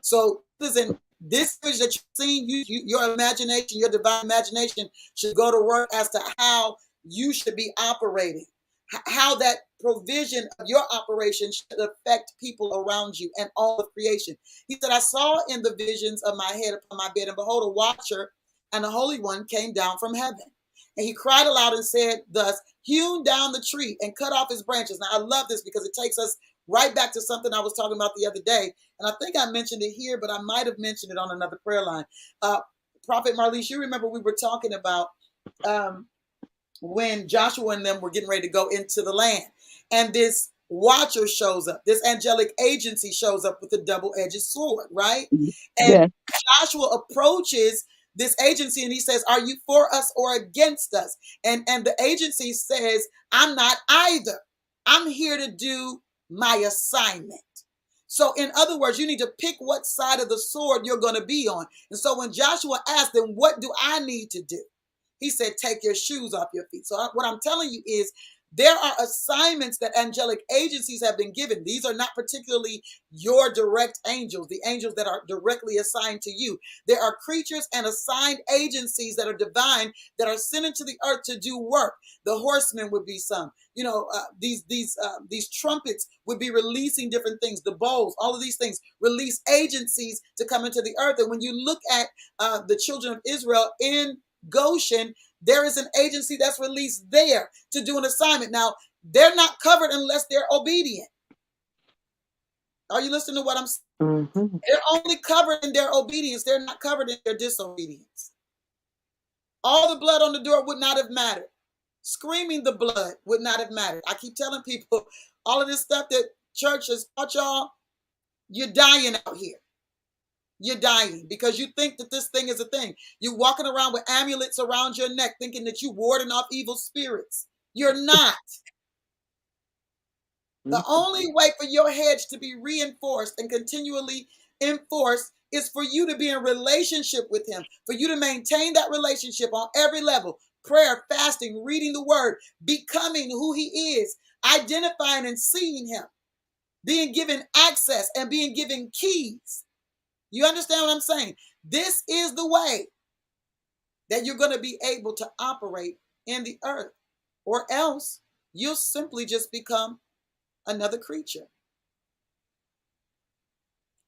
A: So listen, this image that you've seen, your imagination, your divine imagination should go to work as to how you should be operating, how that provision of your operation should affect people around you and all of creation. He said, I saw in the visions of my head upon my bed, and behold, a watcher and the Holy One came down from heaven. And he cried aloud and said thus, hewn down the tree and cut off his branches. Now, I love this because it takes us right back to something I was talking about the other day. And I think I mentioned it here, but I might have mentioned it on another prayer line. Prophet Marlise, you remember we were talking about when Joshua and them were getting ready to go into the land. And this watcher shows up. This angelic agency shows up with a double-edged sword, right?
I: Yeah.
A: And Joshua approaches this agency and he says, are you for us or against us? And the agency says, I'm not either. I'm here to do my assignment. So in other words, you need to pick what side of the sword you're going to be on. And so when Joshua asked them, what do I need to do? He said, take your shoes off your feet. So what I'm telling you is there are assignments that angelic agencies have been given. These are not particularly your direct angels, the angels that are directly assigned to you. There are creatures and assigned agencies that are divine that are sent into the earth to do work. The horsemen would be some. You know, these trumpets would be releasing different things. The bowls, all of these things release agencies to come into the earth. And when you look at the children of Israel in Goshen, there is an agency that's released there to do an assignment. Now, they're not covered unless they're obedient. Are you listening to what I'm saying?
I: Mm-hmm.
A: They're only covered in their obedience. They're not covered in their disobedience. All the blood on the door would not have mattered. Screaming the blood would not have mattered. I keep telling people, all of this stuff that church has taught y'all, you're dying out here. You're dying because you think that this thing is a thing. You're walking around with amulets around your neck thinking that you're warding off evil spirits. You're not. The only way for your hedge to be reinforced and continually enforced is for you to be in relationship with him, for you to maintain that relationship on every level. Prayer, fasting, reading the word, becoming who he is, identifying and seeing him, being given access and being given keys. You understand what I'm saying? This is the way that you're going to be able to operate in the earth, or else you'll simply just become another creature.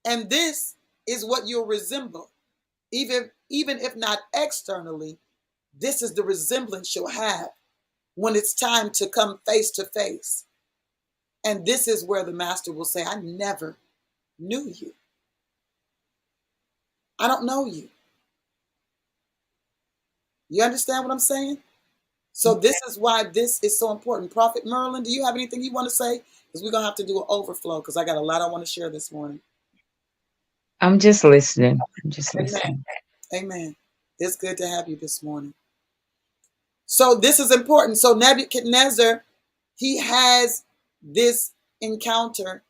A: And this is what you'll resemble. Even if not externally, this is the resemblance you'll have when it's time to come face to face. And this is where the master will say, I never knew you. I don't know you. You understand what I'm saying? So this is why this is so important. Prophet Merlin, do you have anything you want to say? Because we're going to have to do an overflow because I got a lot I want to share this morning.
J: I'm just listening. I'm just listening.
A: Amen. It's good to have you this morning. So this is important. So Nebuchadnezzar, he has this encounter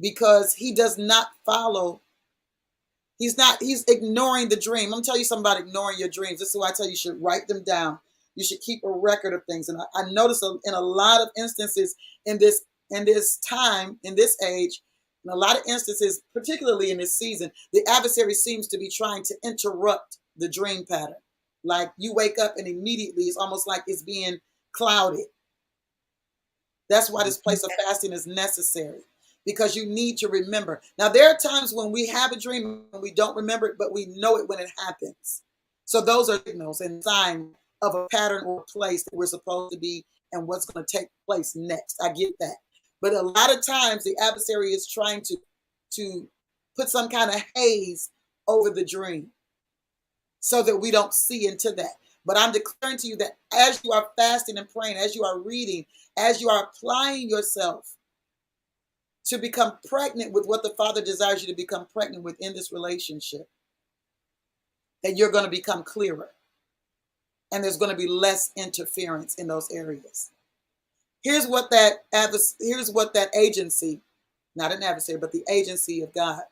A: because he does not follow. He's ignoring the dream. I'm going to tell you something about ignoring your dreams. This is why I tell you should write them down. You should keep a record of things. And I notice in a lot of instances in this time, in this age, in a lot of instances, particularly in this season, the adversary seems to be trying to interrupt the dream pattern. Like you wake up and immediately it's almost like it's being clouded. That's why this place of fasting is necessary, because you need to remember. Now, there are times when we have a dream and we don't remember it, but we know it when it happens. So those are signals and signs of a pattern or place that we're supposed to be and what's going to take place next. I get that. But a lot of times the adversary is trying to put some kind of haze over the dream so that we don't see into that. But I'm declaring to you that as you are fasting and praying, as you are reading, as you are applying yourself to become pregnant with what the Father desires you to become pregnant with in this relationship, that you're going to become clearer. And there's going to be less interference in those areas. Here's what that agency, not an adversary, but the agency of God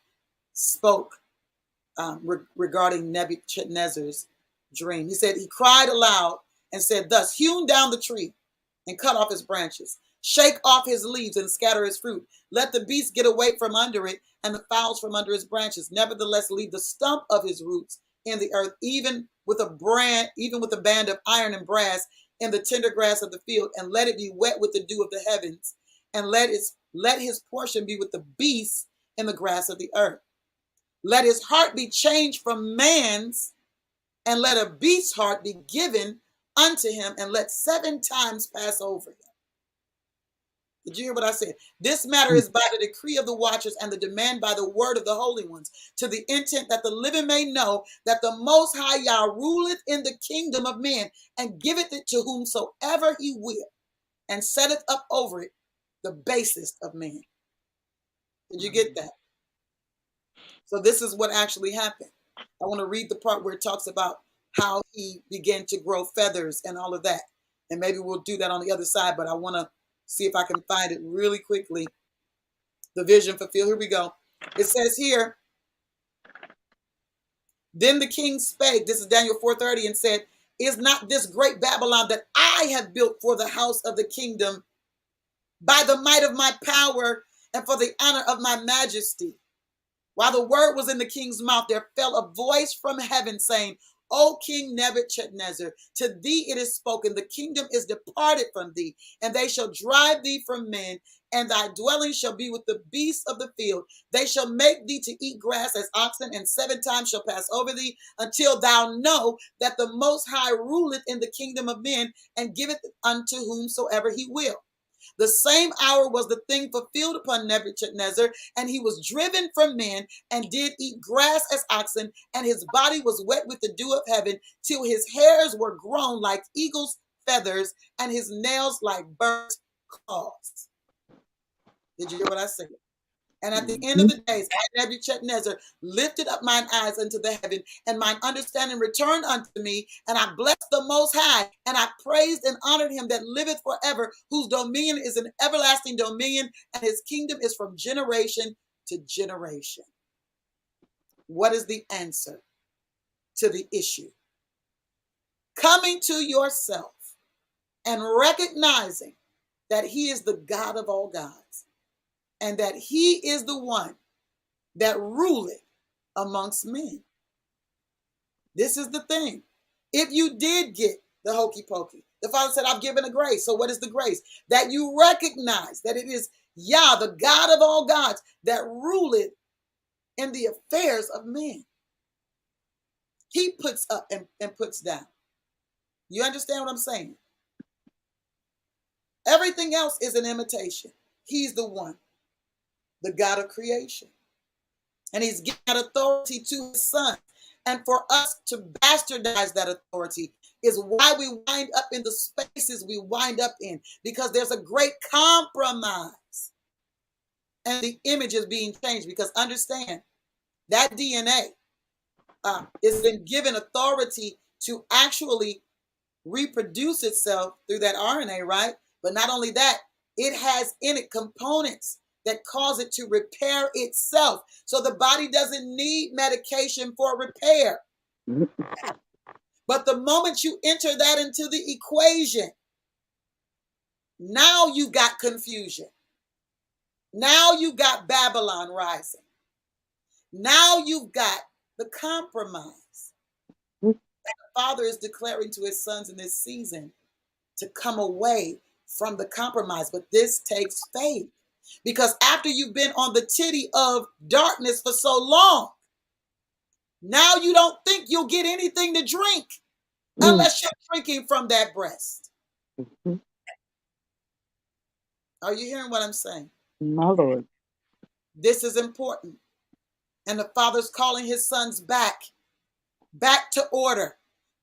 A: spoke regarding Nebuchadnezzar's dream. He said, he cried aloud and said, thus, hewn down the tree and cut off his branches. Shake off his leaves and scatter his fruit. Let the beasts get away from under it, and the fowls from under his branches. Nevertheless, leave the stump of his roots in the earth, even with a band of iron and brass in the tender grass of the field, and let it be wet with the dew of the heavens, and let his portion be with the beasts in the grass of the earth. Let his heart be changed from man's, and let a beast's heart be given unto him, and let 7 times pass over him. Did you hear what I said? This matter is by the decree of the watchers and the demand by the word of the holy ones, to the intent that the living may know that the Most High Yah ruleth in the kingdom of men, and giveth it to whomsoever he will, and setteth up over it the basest of men. Did you get that? So this is what actually happened. I want to read the part where it talks about how he began to grow feathers and all of that. And maybe we'll do that on the other side, but I want to see if I can find it really quickly. The vision fulfilled. Here we go. It says here, then the king spake, this is Daniel 4:30, and said, is not this great Babylon that I have built for the house of the kingdom by the might of my power and for the honor of my majesty? While the word was in the king's mouth, there fell a voice from heaven saying, O King Nebuchadnezzar, to thee it is spoken, the kingdom is departed from thee, and they shall drive thee from men, and thy dwelling shall be with the beasts of the field. They shall make thee to eat grass as oxen, and 7 times shall pass over thee, until thou know that the Most High ruleth in the kingdom of men, and giveth unto whomsoever he will. The same hour was the thing fulfilled upon Nebuchadnezzar, and he was driven from men, and did eat grass as oxen, and his body was wet with the dew of heaven, till his hairs were grown like eagle's feathers, and his nails like birds' claws. Did you hear what I said? And at the end of the days, I, Nebuchadnezzar, lifted up mine eyes unto the heaven, and mine understanding returned unto me, and I blessed the Most High, and I praised and honored him that liveth forever, whose dominion is an everlasting dominion, and his kingdom is from generation to generation. What is the answer to the issue? Coming to yourself and recognizing that he is the God of all gods, and that he is the one that ruleth amongst men. This is the thing. If you did get the hokey pokey, the Father said, I've given a grace. So what is the grace? That you recognize that it is Yah, the God of all gods, that ruleth in the affairs of men. He puts up and puts down. You understand what I'm saying? Everything else is an imitation. He's the one, the God of creation. And he's given that authority to his son. And for us to bastardize that authority is why we wind up in the spaces we wind up in, because there's a great compromise. And the image is being changed, because understand, that DNA has been given authority to actually reproduce itself through that RNA, right? But not only that, it has in it components that cause it to repair itself. So the body doesn't need medication for repair. But the moment you enter that into the equation, now you got confusion. Now you got Babylon rising. Now you've got the compromise. The Father is declaring to his sons in this season to come away from the compromise. But this takes faith. Because after you've been on the titty of darkness for so long, now you don't think you'll get anything to drink unless you're drinking from that breast. Are you hearing what I'm saying?
I: My Lord.
A: This is important. And the Father's calling his sons back to order,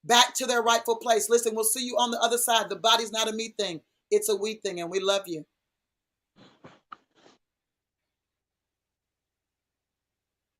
A: back to their rightful place. Listen, we'll see you on the other side. The body's not a me thing. It's a we thing, and we love you.